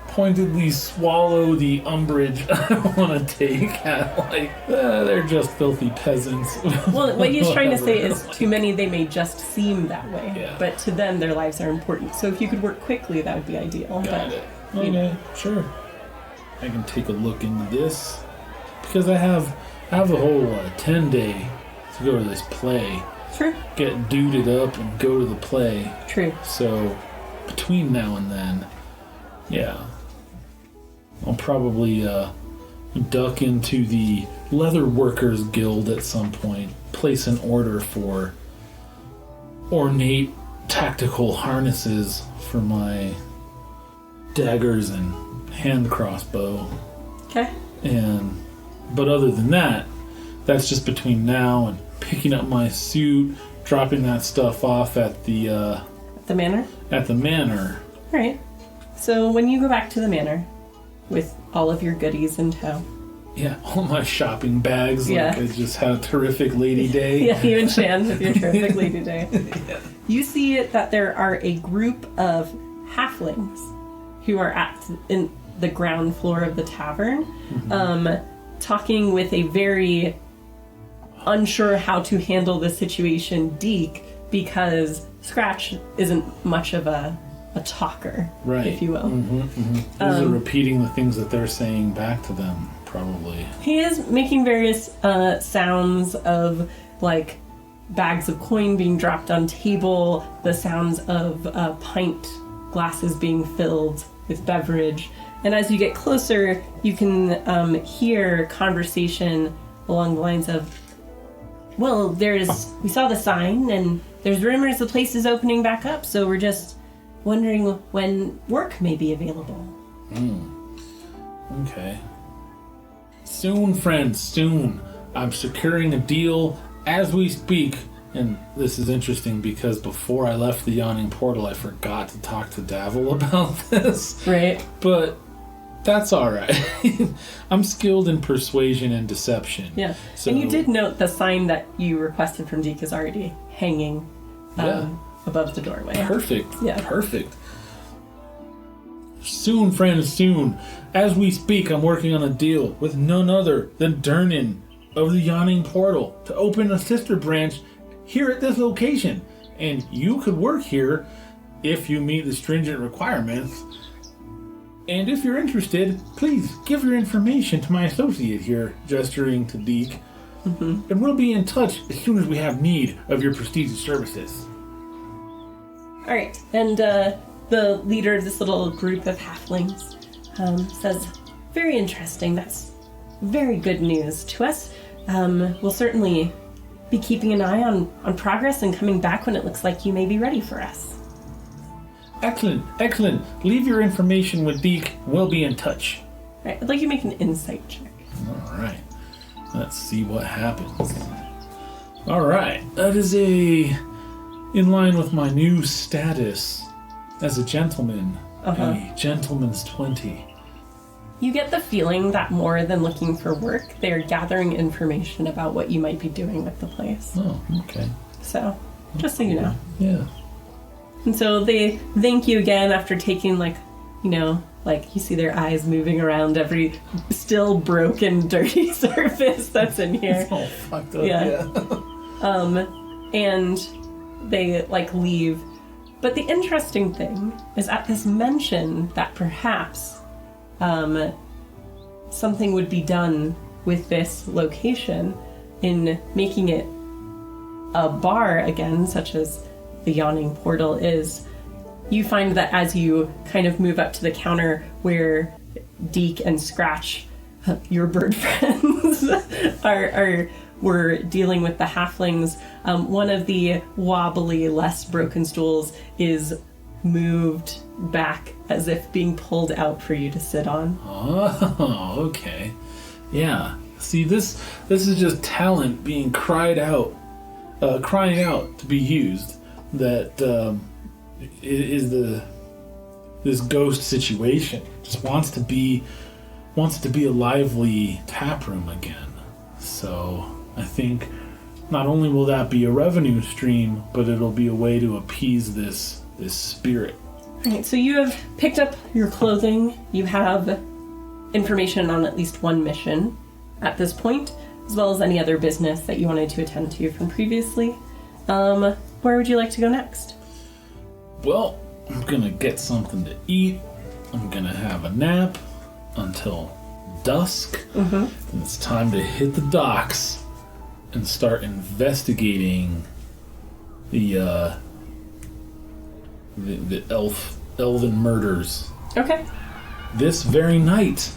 pointedly swallow the umbrage I want to take at, they're just filthy peasants. Well, what he's trying to say is, to many, they may just seem that way, Yeah. but to them, their lives are important. So if you could work quickly, that would be ideal. Got it. Okay, sure. I can take a look into this because I have a whole 10-day to go to this play. Sure. Get duded up and go to the play. True. So between now and then, yeah, I'll probably duck into the Leather Workers Guild at some point, place an order for ornate tactical harnesses for my daggers and hand crossbow. Okay. But other than that, that's just between now and picking up my suit, dropping that stuff off at the manor? At the manor. All right. So when you go back to the manor with all of your goodies in tow. Yeah, all my shopping bags. Yeah. Like I just had a terrific lady day. Yeah, you and Shan with your terrific lady day. Yeah. You see that there are a group of halflings who are in the ground floor of the tavern, talking with a very unsure how to handle the situation Deke, because Scratch isn't much of a talker, right, if you will. These are repeating the things that they're saying back to them, probably. He is making various sounds of, like, bags of coin being dropped on table, the sounds of pint glasses being filled with beverage. And as you get closer, you can hear conversation along the lines of, well, we saw the sign, and there's rumors the place is opening back up, so we're just wondering when work may be available. Okay. Soon, friends, soon. I'm securing a deal as we speak. And this is interesting because before I left the Yawning Portal, I forgot to talk to Davil about this. Right. But that's all right. I'm skilled in persuasion and deception. Yeah. So, and you did note the sign that you requested from Deke is already hanging above the doorway. Perfect. Yeah. Perfect. Soon, friends, soon. As we speak, I'm working on a deal with none other than Durnan of the Yawning Portal to open a sister branch here at this location. And you could work here if you meet the stringent requirements. And if you're interested, please give your information to my associate here, gesturing to Deke. And we'll be in touch as soon as we have need of your prestigious services. All right. And the leader of this little group of halflings says, very interesting. That's very good news to us. We'll certainly be keeping an eye on progress and coming back when it looks like you may be ready for us. Excellent, excellent. Leave your information with Deke. We'll be in touch. All right. I'd like you to make an insight check. All right. Let's see what happens. All right. That is in line with my new status as a gentleman. A gentleman's 20. You get the feeling that more than looking for work, they're gathering information about what you might be doing with the place. Oh, okay. So, just so you know. Yeah. And so they thank you again after taking, you see their eyes moving around every still broken, dirty surface that's in here. It's all fucked up. Yeah. And they, leave. But the interesting thing is at this mention that perhaps something would be done with this location in making it a bar again, such as the Yawning Portal is, you find that as you kind of move up to the counter where Deke and Scratch, your bird friends, were dealing with the halflings, one of the wobbly, less broken stools is moved back as if being pulled out for you to sit on. Oh, okay. Yeah. See, this is just talent being crying out to be used. That is this ghost situation. Just wants to be a lively tap room again. So I think not only will that be a revenue stream, but it'll be a way to appease this spirit. All right, so you have picked up your clothing. You have information on at least one mission at this point, as well as any other business that you wanted to attend to from previously. Where would you like to go next? Well, I'm gonna get something to eat. I'm gonna have a nap until dusk. And it's time to hit the docks and start investigating the elven murders. Okay. This very night,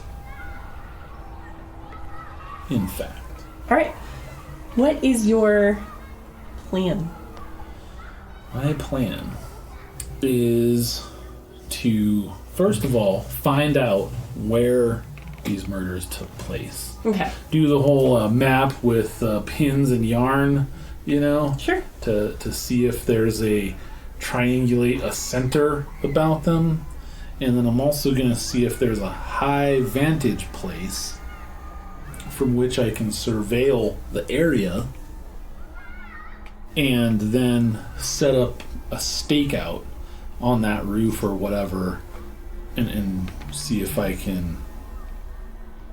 in fact. All right. What is your plan? My plan is to, first of all, find out where these murders took place. Okay. Do the whole map with pins and yarn, Sure. to see if there's triangulate a center about them. And then I'm also going to see if there's a high vantage place from which I can surveil the area and then set up a stakeout on that roof or whatever and see if I can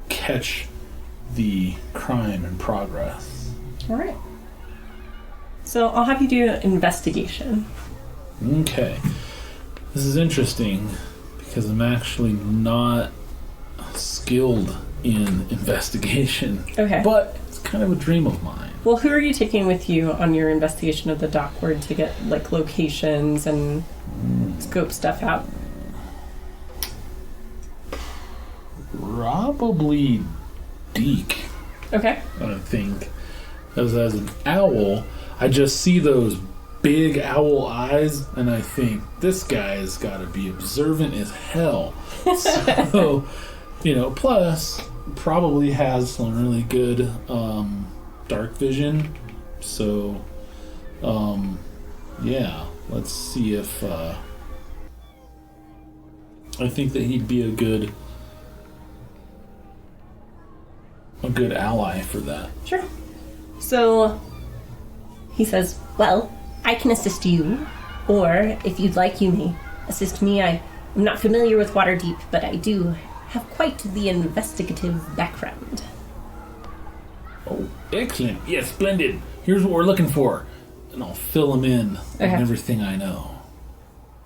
catch the crime in progress. All right. So I'll have you do an investigation. Okay. This is interesting because I'm actually not skilled in investigation. Okay. But it's kind of a dream of mine. Well, who are you taking with you on your investigation of the dockward to get locations and scope stuff out? Probably Deke. Okay. I think. As an owl, I just see those big owl eyes, and I think this guy's got to be observant as hell. So, plus probably has some really good dark vision. So, yeah, let's see if I think that he'd be a good ally for that. Sure. So he says, well, I can assist you, or if you'd like, you may assist me. I'm not familiar with Waterdeep, but I do have quite the investigative background. Oh, excellent. Yes, splendid. Here's what we're looking for. And I'll fill him in on everything I know.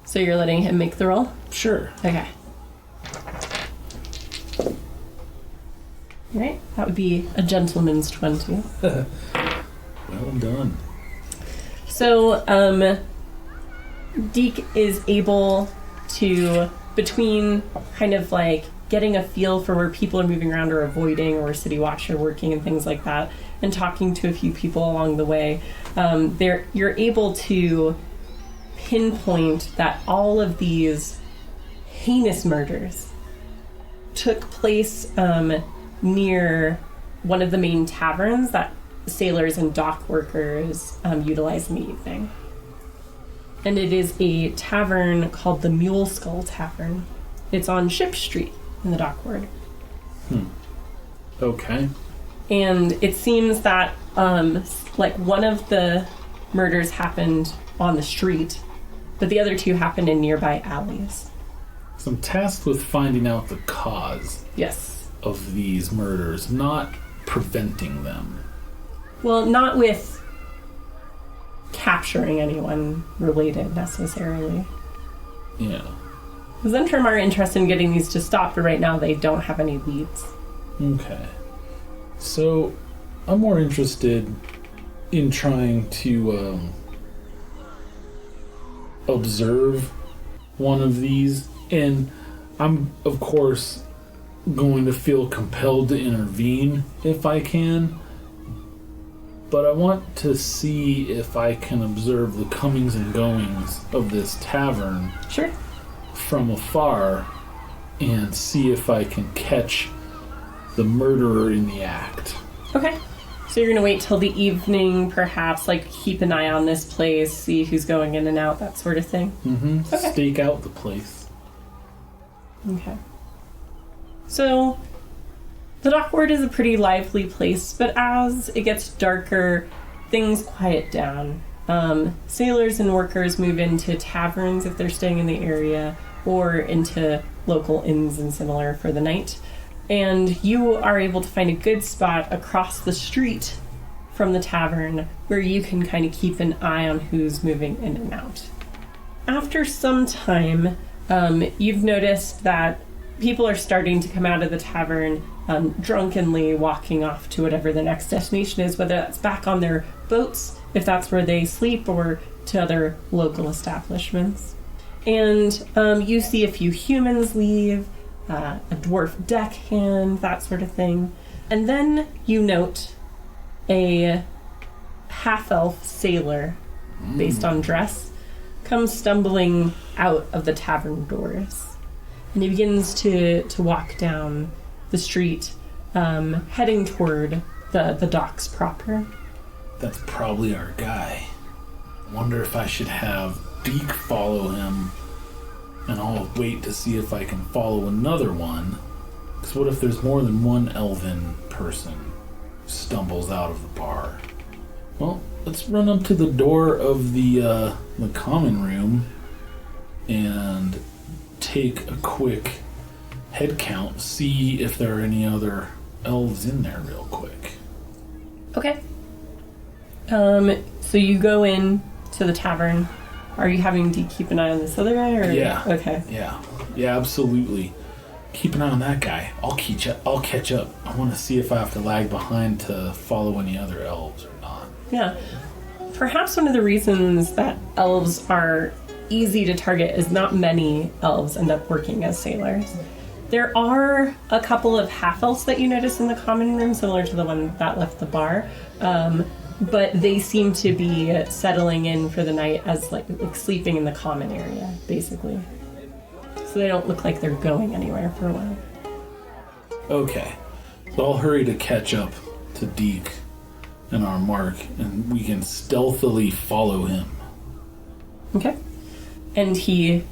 So you're letting him make the roll? Sure. Okay. All right. That would be a gentleman's 20. Well done. So, Deke is able to, between kind of like getting a feel for where people are moving around or avoiding, or city watch are working and things like that, and talking to a few people along the way, you're able to pinpoint that all of these heinous murders took place near one of the main taverns that sailors and dock workers utilize in the evening. And it is a tavern called the Mule Skull Tavern. It's on Ship Street in the Dockward. Okay. And it seems that one of the murders happened on the street, but the other two happened in nearby alleys. So I'm tasked with finding out the cause of these murders, not preventing them. Well, not with capturing anyone related necessarily. Yeah. The Zentrum are interested in getting these to stop, but right now they don't have any leads. Okay. So I'm more interested in trying to observe one of these, and I'm, of course, going to feel compelled to intervene if I can. but I want to see if I can observe the comings and goings of this tavern Sure. from afar and see if I can catch the murderer in the act. Okay. So you're going to wait till the evening, perhaps, like keep an eye on this place, see who's going in and out, that sort of thing? Mm-hmm. Okay. Stake out the place. Okay. So, the Dockward is a pretty lively place, but as it gets darker, things quiet down. Sailors and workers move into taverns if they're staying in the area, or into local inns and similar for the night. And you are able to find a good spot across the street from the tavern where you can kind of keep an eye on who's moving in and out. After some time, you've noticed that people are starting to come out of the tavern drunkenly walking off to whatever the next destination is, whether that's back on their boats, if that's where they sleep, or to other local establishments. And you see a few humans leave, a dwarf deckhand, that sort of thing. And then you note a half-elf sailor, based on dress, comes stumbling out of the tavern doors. And he begins to walk down the street, heading toward the docks proper. That's probably our guy. Wonder if I should have Deke follow him, and I'll wait to see if I can follow another one. Because what if there's more than one elven person who stumbles out of the bar? Well, let's run up to the door of the common room and take a quick head count, see if there are any other elves in there real quick. Okay. So you go in to the tavern. Are you having to keep an eye on this other guy? Or? Yeah. Okay. Yeah, absolutely. Keep an eye on that guy. I'll catch up. I want to see if I have to lag behind to follow any other elves or not. Yeah. Perhaps one of the reasons that elves are easy to target is not many elves end up working as sailors. There are a couple of half-elves that you notice in the common room, similar to the one that left the bar. But they seem to be settling in for the night as like sleeping in the common area, basically. So they don't look like they're going anywhere for a while. Okay. So I'll hurry to catch up to Deke and our mark, and we can stealthily follow him. Okay. And he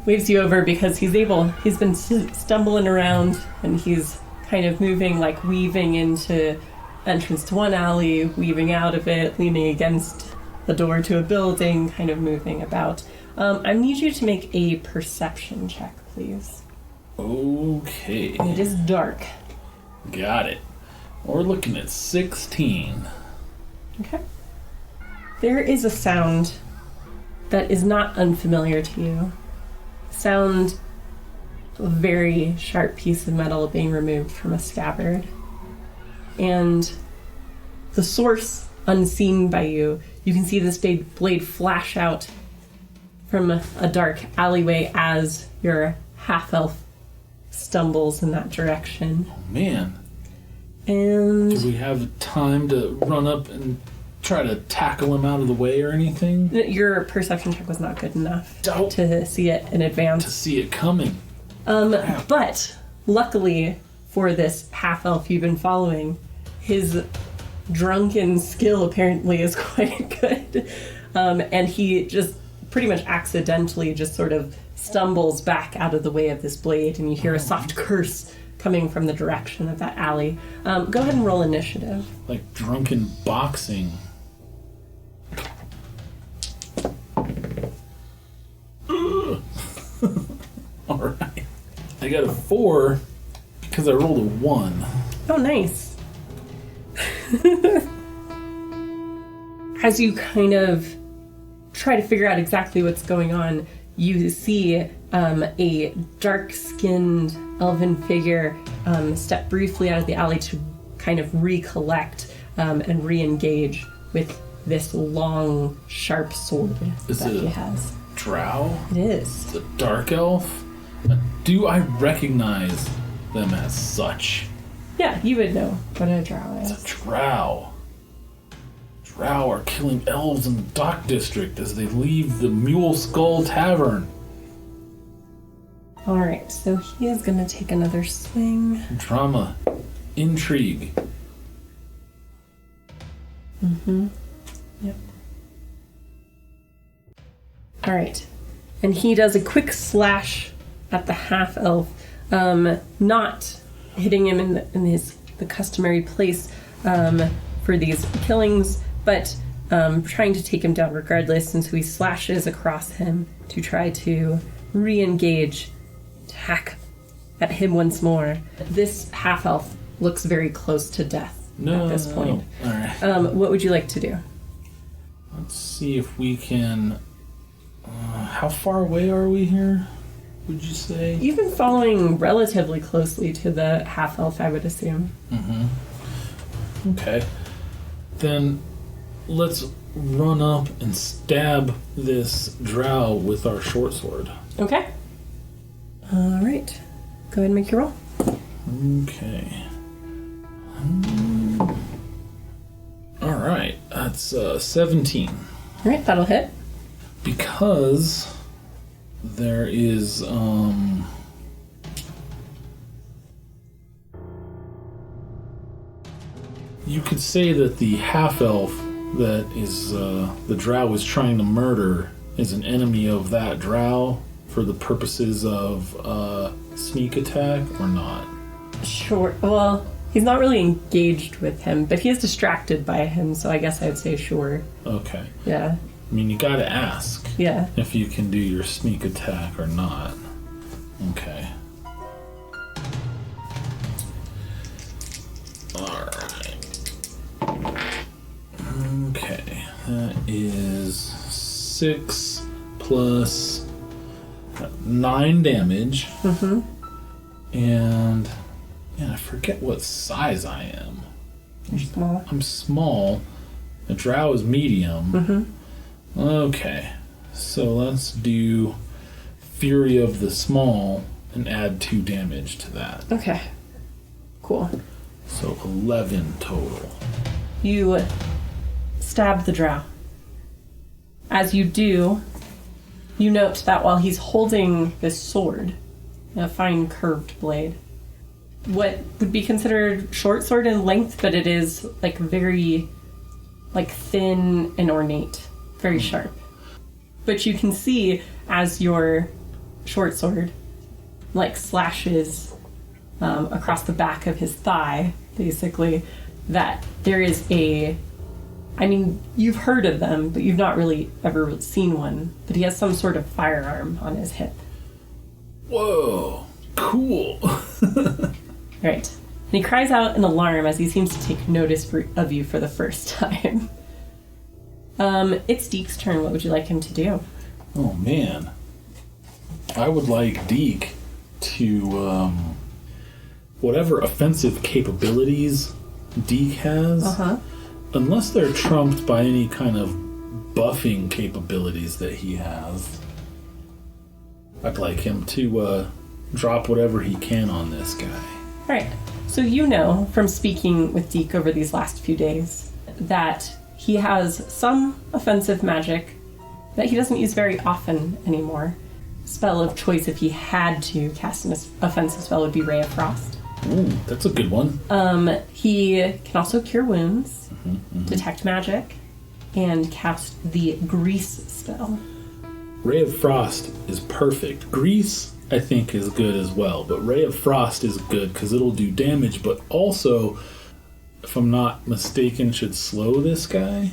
waves you over because he's been stumbling around, and he's kind of moving, like weaving into entrance to one alley, weaving out of it, leaning against the door to a building, kind of moving about. I need you to make a perception check, please. Okay. It is dark. Got it. We're looking at 16. Okay. There is a sound that is not unfamiliar to you. Sound of a very sharp piece of metal being removed from a scabbard. And the source, unseen by you, you can see this big blade flash out from a dark alleyway as your half-elf stumbles in that direction. Oh, man. And do we have time to run up and try to tackle him out of the way or anything? Your perception check was not good enough Don't. to see it in advance. To see it coming. But luckily for this half-elf you've been following, his drunken skill apparently is quite good. And he just pretty much accidentally just sort of stumbles back out of the way of this blade, and you hear a soft curse coming from the direction of that alley. Go ahead and roll initiative. Like drunken boxing. Alright. I got a 4 because I rolled a 1. Oh, nice. As you kind of try to figure out exactly what's going on, you see a dark-skinned elven figure step briefly out of the alley to kind of recollect and re-engage with this long, sharp sword that he has. Drow? It is. It's a dark elf? Do I recognize them as such? Yeah, you would know what a drow is. It's a drow. drow are killing elves in the dock district as they leave the Mule Skull Tavern. Alright, so he is going to take another swing. Drama. Intrigue. Yep. Alright. And he does a quick slash at the half-elf, not hitting him in the customary place for these killings, but trying to take him down regardless, and so he slashes across him to try to re-engage, hack at him once more. This half-elf looks very close to death at this point. All right. What would you like to do? Let's see if we can... how far away are we here, would you say? You've been following relatively closely to the half-elf, I would assume. Okay. Then let's run up and stab this drow with our short sword. Okay. Alright. Go ahead and make your roll. Okay. Alright, that's 17. Alright, that'll hit. Because there is, you could say that the half-elf that is, the drow is trying to murder is an enemy of that drow for the purposes of, sneak attack, or not? Sure. Well, he's not really engaged with him, but he is distracted by him, so I guess I'd say sure. Okay. Yeah. I mean, you gotta ask. Yeah. If you can do your sneak attack or not. Okay. Alright. Okay. That is 6 plus 9 damage. And I forget what size I am. You're small. I'm small. The drow is medium. Okay. So let's do Fury of the Small and add 2 damage to that. Okay. Cool. So 11 total. You stab the drow. As you do, you note that while he's holding this sword, a fine curved blade, what would be considered short sword in length, but it is like very thin and ornate, very sharp. But you can see as your short sword slashes across the back of his thigh, basically, that there is you've heard of them, but you've not really ever seen one, but he has some sort of firearm on his hip. Whoa, cool. Right. And he cries out in alarm as he seems to take notice of you for the first time. It's Deke's turn. What would you like him to do? Oh, man. I would like Deke to, whatever offensive capabilities Deke has, unless they're trumped by any kind of buffing capabilities that he has, I'd like him to drop whatever he can on this guy. All right. So you know from speaking with Deke over these last few days that he has some offensive magic that he doesn't use very often anymore. Spell of choice, if he had to cast an offensive spell, would be Ray of Frost. Ooh, that's a good one. He can also cure wounds, detect magic, and cast the Grease spell. Ray of Frost is perfect. Grease, I think, is good as well, but Ray of Frost is good because it'll do damage, but also, if I'm not mistaken, should slow this guy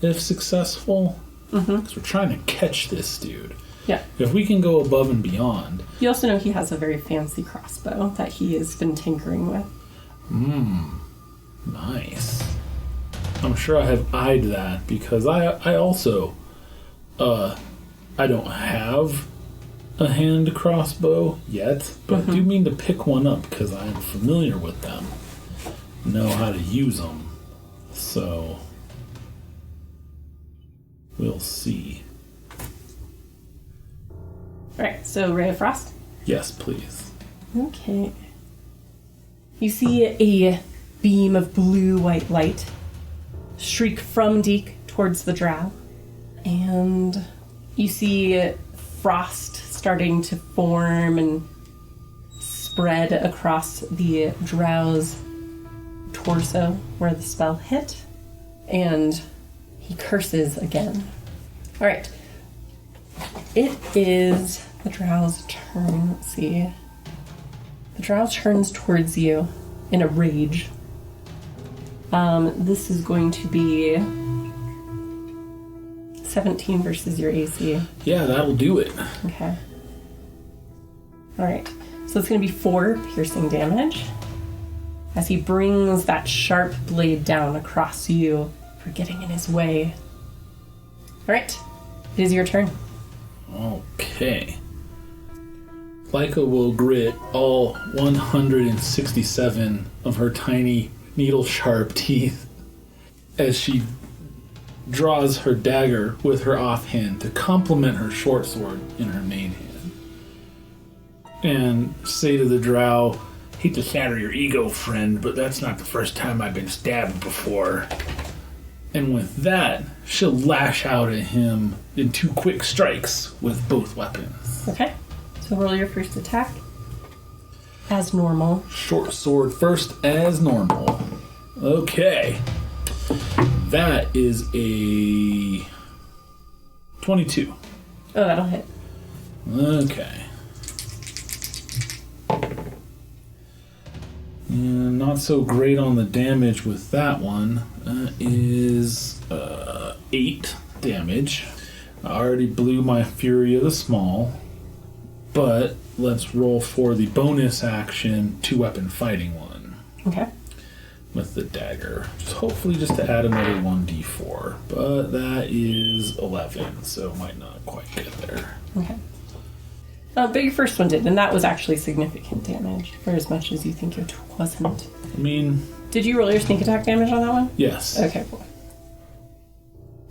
if successful. Because we're trying to catch this dude. Yeah. If we can go above and beyond. You also know he has a very fancy crossbow that he has been tinkering with. Nice. I'm sure I have eyed that because I also, I don't have a hand crossbow yet, but I do mean to pick one up because I'm familiar with them, know how to use them. So we'll see. Alright, so Ray of Frost? Yes, please. Okay. You see a beam of blue-white light shriek from Deke towards the drow. And you see frost starting to form and spread across the drow's torso where the spell hit. And he curses again. All right. It is the drow's turn. Let's see. The drow turns towards you in a rage. This is going to be 17 versus your AC. Yeah, that'll do it. Okay. All right. So it's going to be 4 piercing damage as he brings that sharp blade down across you for getting in his way. All right. It is your turn. Okay. Laika will grit all 167 of her tiny needle-sharp teeth as she draws her dagger with her offhand to complement her short sword in her main hand. And say to the drow, "Hate to shatter your ego, friend, but that's not the first time I've been stabbed before." And with that, she'll lash out at him in 2 quick strikes with both weapons. Okay. So roll your first attack. As normal. Short sword first as normal. Okay. That is a 22. Oh, that'll hit. Okay. And not so great on the damage with that one. That is 8 damage. I already blew my Fury of the Small. But let's roll for the bonus action 2-weapon fighting one. Okay. With the dagger. Hopefully just to add another 1d4. But that is 11, so might not quite get there. Okay. But your first one did, and that was actually significant damage, for as much as you think it wasn't. I mean... Did you roll your sneak attack damage on that one? Yes. Okay, cool.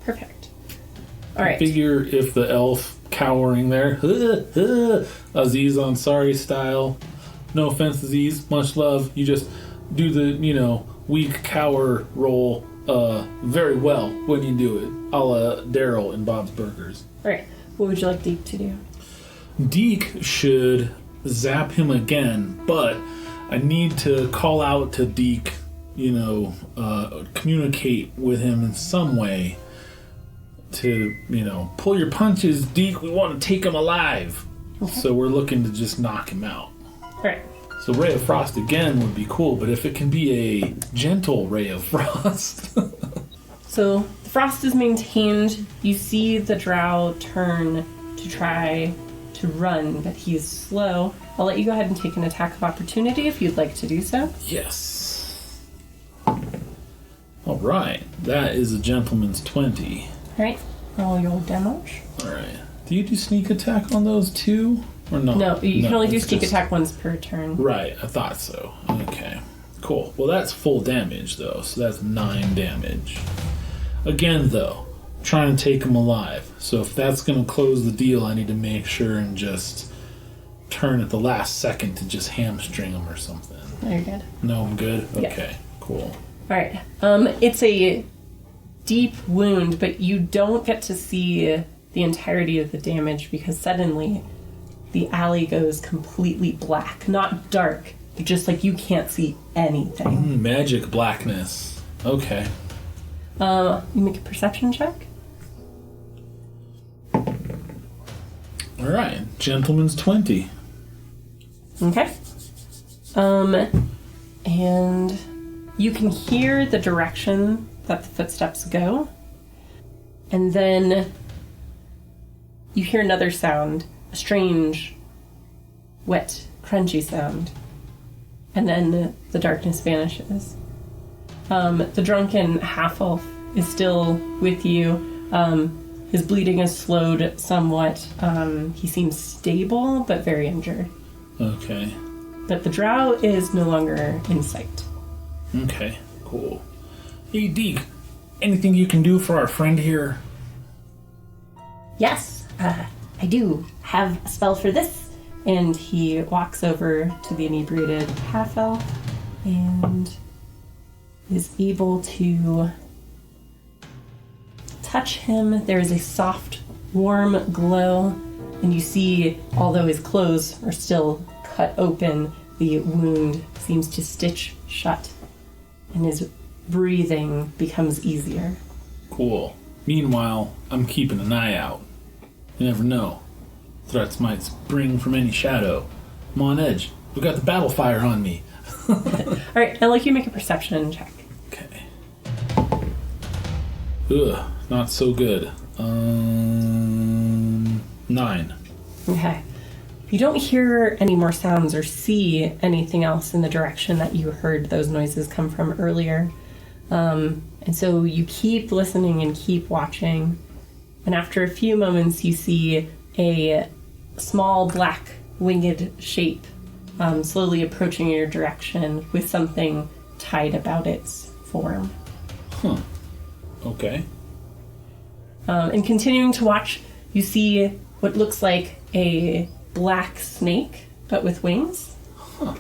Perfect. All right. I figure if the elf cowering there, Aziz Ansari style, no offense Aziz, much love, you just do the, weak cower roll very well when you do it, a la Daryl in Bob's Burgers. All right. What would you like Deke to do? Deke should zap him again, but I need to call out to Deke, communicate with him in some way to, pull your punches, Deke, we want to take him alive. Okay. So we're looking to just knock him out. All right. So Ray of Frost again would be cool, but if it can be a gentle Ray of Frost. So the frost is maintained. You see the drow turn to try to run, but he's slow. I'll let you go ahead and take an attack of opportunity if you'd like to do so. Yes. All right. That is a gentleman's 20. All right. Roll your damage. All right. Do you do sneak attack on those too? Or not? No, you can only do sneak attack once per turn. Right, I thought so. Okay, cool. Well, that's full damage, though, so that's 9 damage. Again, though, trying to take him alive. So if that's going to close the deal, I need to make sure and just turn at the last second to just hamstring him or something. No, you're good. No, I'm good? Yeah. Okay, cool. All right. It's a deep wound, but you don't get to see the entirety of the damage because suddenly the alley goes completely black. Not dark, but just like you can't see anything. Magic blackness. Okay. You make a perception check. All right. Gentleman's 20. Okay. And you can hear the direction that the footsteps go. And then you hear another sound, a strange, wet, crunchy sound. And then the darkness vanishes. The drunken half-elf is still with you. His bleeding has slowed somewhat. He seems stable, but very injured. Okay. But the drow is no longer in sight. Okay, cool. Hey, Deke, anything you can do for our friend here? Yes, I do have a spell for this. And he walks over to the inebriated half-elf and is able to touch him, there is a soft, warm glow, and you see, although his clothes are still cut open, the wound seems to stitch shut, and his breathing becomes easier. Cool. Meanwhile, I'm keeping an eye out. You never know. Threats might spring from any shadow. I'm on edge. I've got the battle fire on me. Alright, I'd like you to make a perception check. Okay. Ugh, not so good. 9. Okay. You don't hear any more sounds or see anything else in the direction that you heard those noises come from earlier. And so you keep listening and keep watching. And after a few moments, you see a small black winged shape slowly approaching your direction with something tied about its form. Huh. Okay. And continuing to watch, you see what looks like a black snake, but with wings. Huh.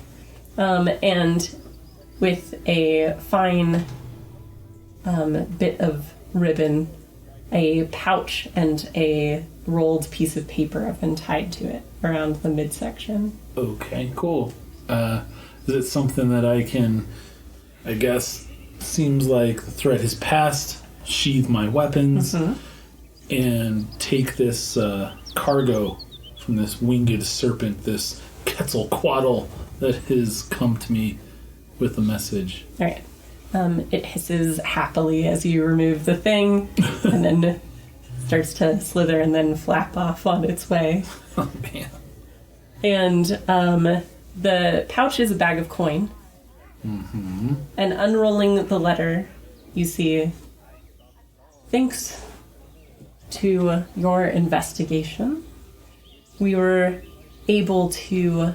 And with a fine bit of ribbon, a pouch and a rolled piece of paper have been tied to it around the midsection. Okay, cool. Is it something that I can, I guess, seems like the threat has passed, sheathe my weapons, and take this cargo from this winged serpent, this Quetzalcoatl that has come to me with a message. All right. It hisses happily as you remove the thing, and then starts to slither and then flap off on its way. Oh, man. And the pouch is a bag of coin. Mm-hmm. And unrolling the letter, you see, thanks to your investigation, we were able to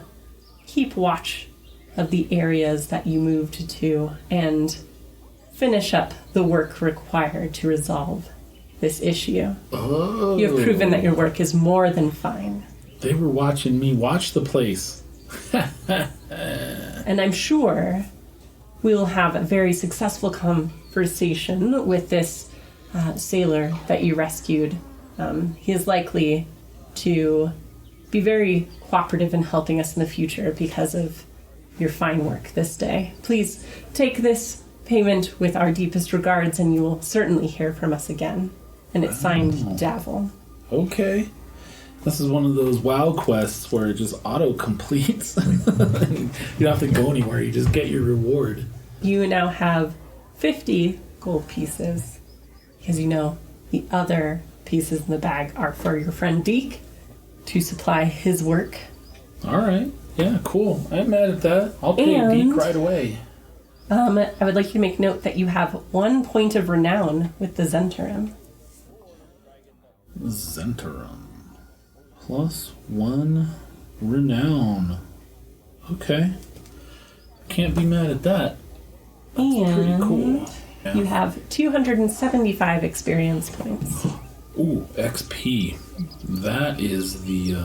keep watch of the areas that you moved to and finish up the work required to resolve this issue. Oh. You have proven that your work is more than fine. They were watching me watch the place. And I'm sure we will have a very successful conversation with this sailor that you rescued. He is likely to be very cooperative in helping us in the future because of your fine work this day. Please take this payment with our deepest regards, and you will certainly hear from us again. And it's signed Davil. Okay. This is one of those WoW quests where it just auto-completes. You don't have to go anywhere, you just get your reward. You now have 50 gold pieces, because you know the other pieces in the bag are for your friend Deke to supply his work. Alright. Yeah, cool. I'm mad at that. I'll pay Deke right away. I would like you to make note that you have 1 point of renown with the Zentarum. Zentarum. +1 renown. Okay. Can't be mad at that. That's pretty cool. Yeah. You have 275 experience points. Ooh, XP. That is the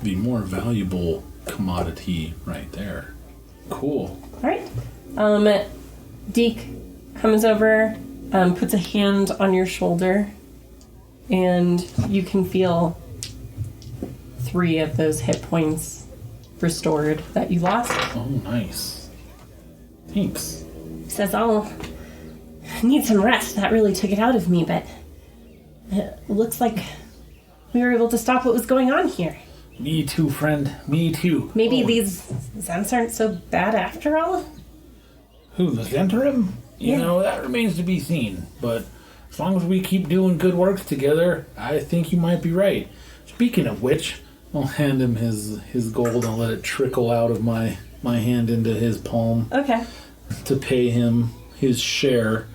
more valuable commodity right there. Cool. Alright. Deke comes over, puts a hand on your shoulder, and you can feel 3 of those hit points restored that you lost. Oh, nice. Thanks. He says, I'll need some rest. That really took it out of me, but it looks like we were able to stop what was going on here. Me too, friend. Me too. Maybe these Zents aren't so bad after all? Who, the Zentarum? You know, that remains to be seen. But as long as we keep doing good work together, I think you might be right. Speaking of which, I'll hand him his gold and let it trickle out of my hand into his palm. Okay. To pay him his share.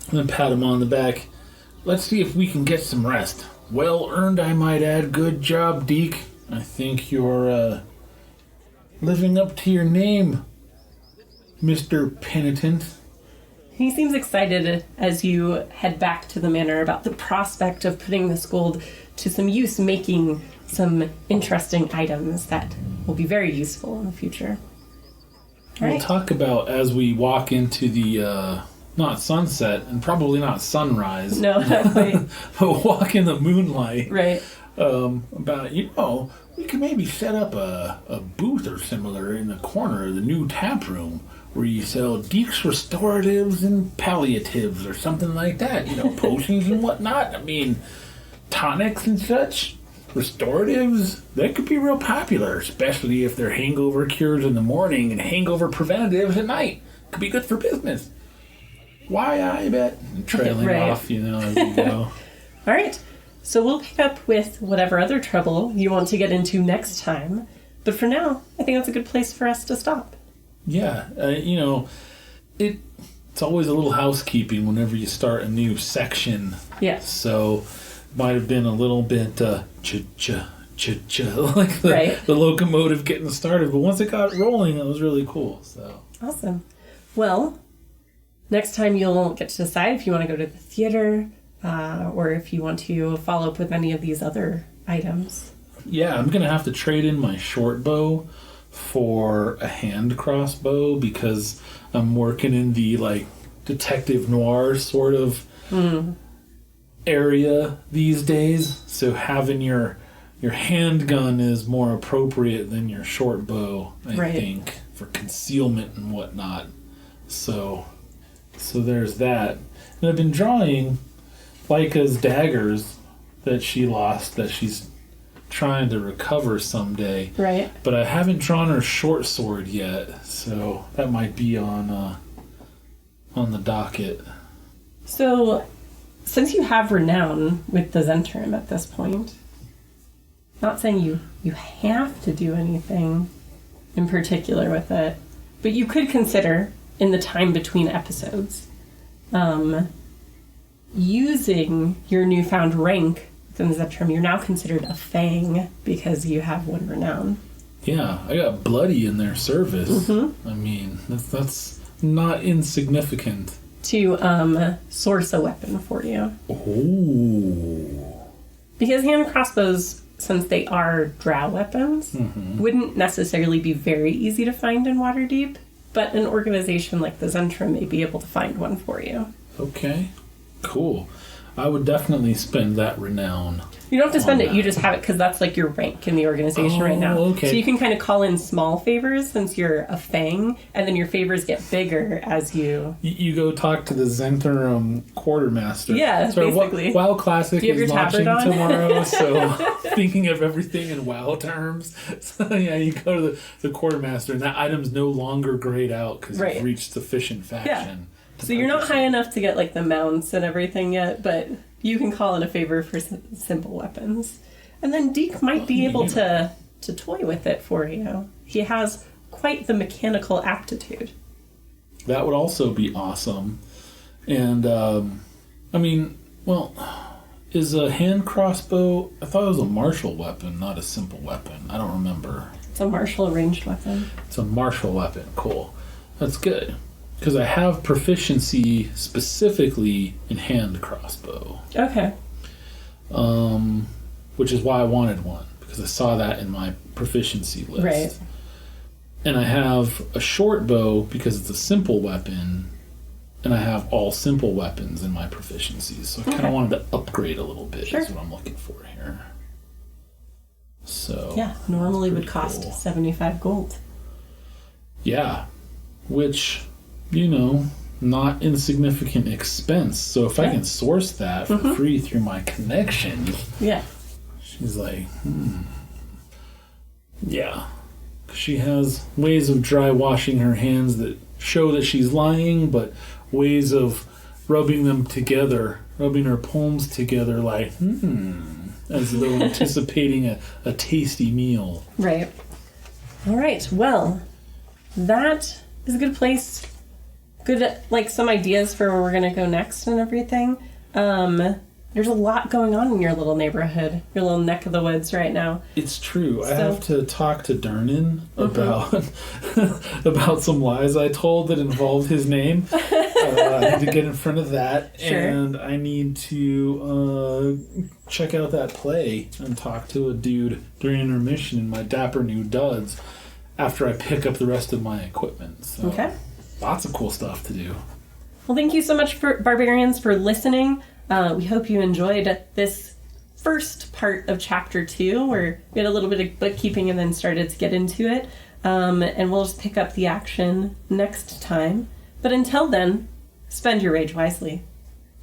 And then pat him on the back. Let's see if we can get some rest. Well earned, I might add. Good job, Deke. I think you're living up to your name, Mr. Penitent. He seems excited as you head back to the manor about the prospect of putting this gold to some use, making some interesting items that will be very useful in the future. We'll talk about as we walk into the not sunset and probably not sunrise. No, not quite. But walk in the moonlight. Right. About, we could maybe set up a booth or similar in the corner of the new tap room where you sell Deeks restoratives and palliatives or something like that. Potions and whatnot. I mean, tonics and such. Restoratives, that could be real popular, especially if they're hangover cures in the morning and hangover preventatives at night. Could be good for business. Why, I bet. And trailing Right. off, as you go. All right. So we'll pick up with whatever other trouble you want to get into next time. But for now, I think that's a good place for us to stop. Yeah, it's always a little housekeeping whenever you start a new section. Yeah. So might have been a little bit cha-cha, like Right. the locomotive getting started. But once it got rolling, it was really cool. So Awesome. Well, next time you'll get to decide if you want to go to the theater or if you want to follow up with any of these other items. yeah, I'm going to have to trade in my short bow for a hand crossbow because I'm working in the, detective noir sort of area these days, so having your handgun is more appropriate than your short bow, I Right. think, for concealment and whatnot. So there's that. And I've been drawing Laika's daggers that she lost that she's trying to recover someday. Right. But I haven't drawn her short sword yet, so that might be on the docket. So, since you have renown with the Zentrum at this point, not saying you have to do anything in particular with it, but you could consider, in the time between episodes, using your newfound rank within the Zentrum. You're now considered a Fang because you have one renown. Yeah, I got bloody in their service. I mean, that's not insignificant. To source a weapon for you. Ooh. Because hand crossbows, since they are drow weapons, wouldn't necessarily be very easy to find in Waterdeep, but an organization like the Zentrum may be able to find one for you. Okay, cool. I would definitely spend that renown. You don't have to spend on it, you that. just have it because that's like your rank in the organization right now. Okay. So you can kind of call in small favors since you're a Fang, and then your favors get bigger as you... You go talk to the Zentrum quartermaster. Yeah, Sorry, basically. WoW Classic Do you have is your tabard launching on? tomorrow, so thinking of everything in WoW terms. So yeah, you go to the quartermaster, and that item's no longer grayed out because Right. you've reached sufficient faction. So you're not high enough to get like the mounts and everything yet, but you can call in a favor for simple weapons. And then Deke might be able to toy with it for you. He has quite the mechanical aptitude. That would also be awesome. And, is a hand crossbow... I thought it was a martial weapon, not a simple weapon. I don't remember. It's a martial ranged weapon. It's a martial weapon. Cool. That's good. Because I have proficiency specifically in hand crossbow. Okay. Which is why I wanted one. Because I saw that in my proficiency list. Right. And I have a short bow because it's a simple weapon. And I have all simple weapons in my proficiencies. So I kind of wanted to upgrade a little bit. Sure. Is what I'm looking for here. So... Yeah, normally would pretty cost cool. 75 gold. Yeah. Which... not insignificant expense. So if I can source that for free through my connections, Yeah. she's like, Yeah. She has ways of dry washing her hands that show that she's lying, but ways of rubbing them together, rubbing her palms together like, as though anticipating a tasty meal. Right. All right. Well, that is a good place. Good, some ideas for where we're going to go next and everything. There's a lot going on in your little neighborhood, your little neck of the woods right now. It's true. I have to talk to Durnan about some lies I told that involved his name. I need to get in front of that, Sure. and I need to check out that play and talk to a dude during intermission in my dapper new duds after I pick up the rest of my equipment. So Okay. lots of cool stuff to do. Well, thank you so much, for barbarians, for listening. We hope you enjoyed this first part of Chapter 2, where we had a little bit of bookkeeping and then started to get into it. And we'll just pick up the action next time. But until then, spend your rage wisely.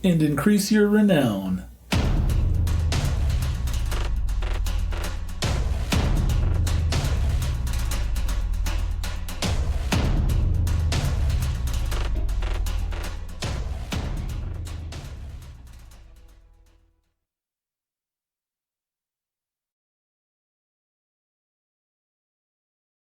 And increase your renown.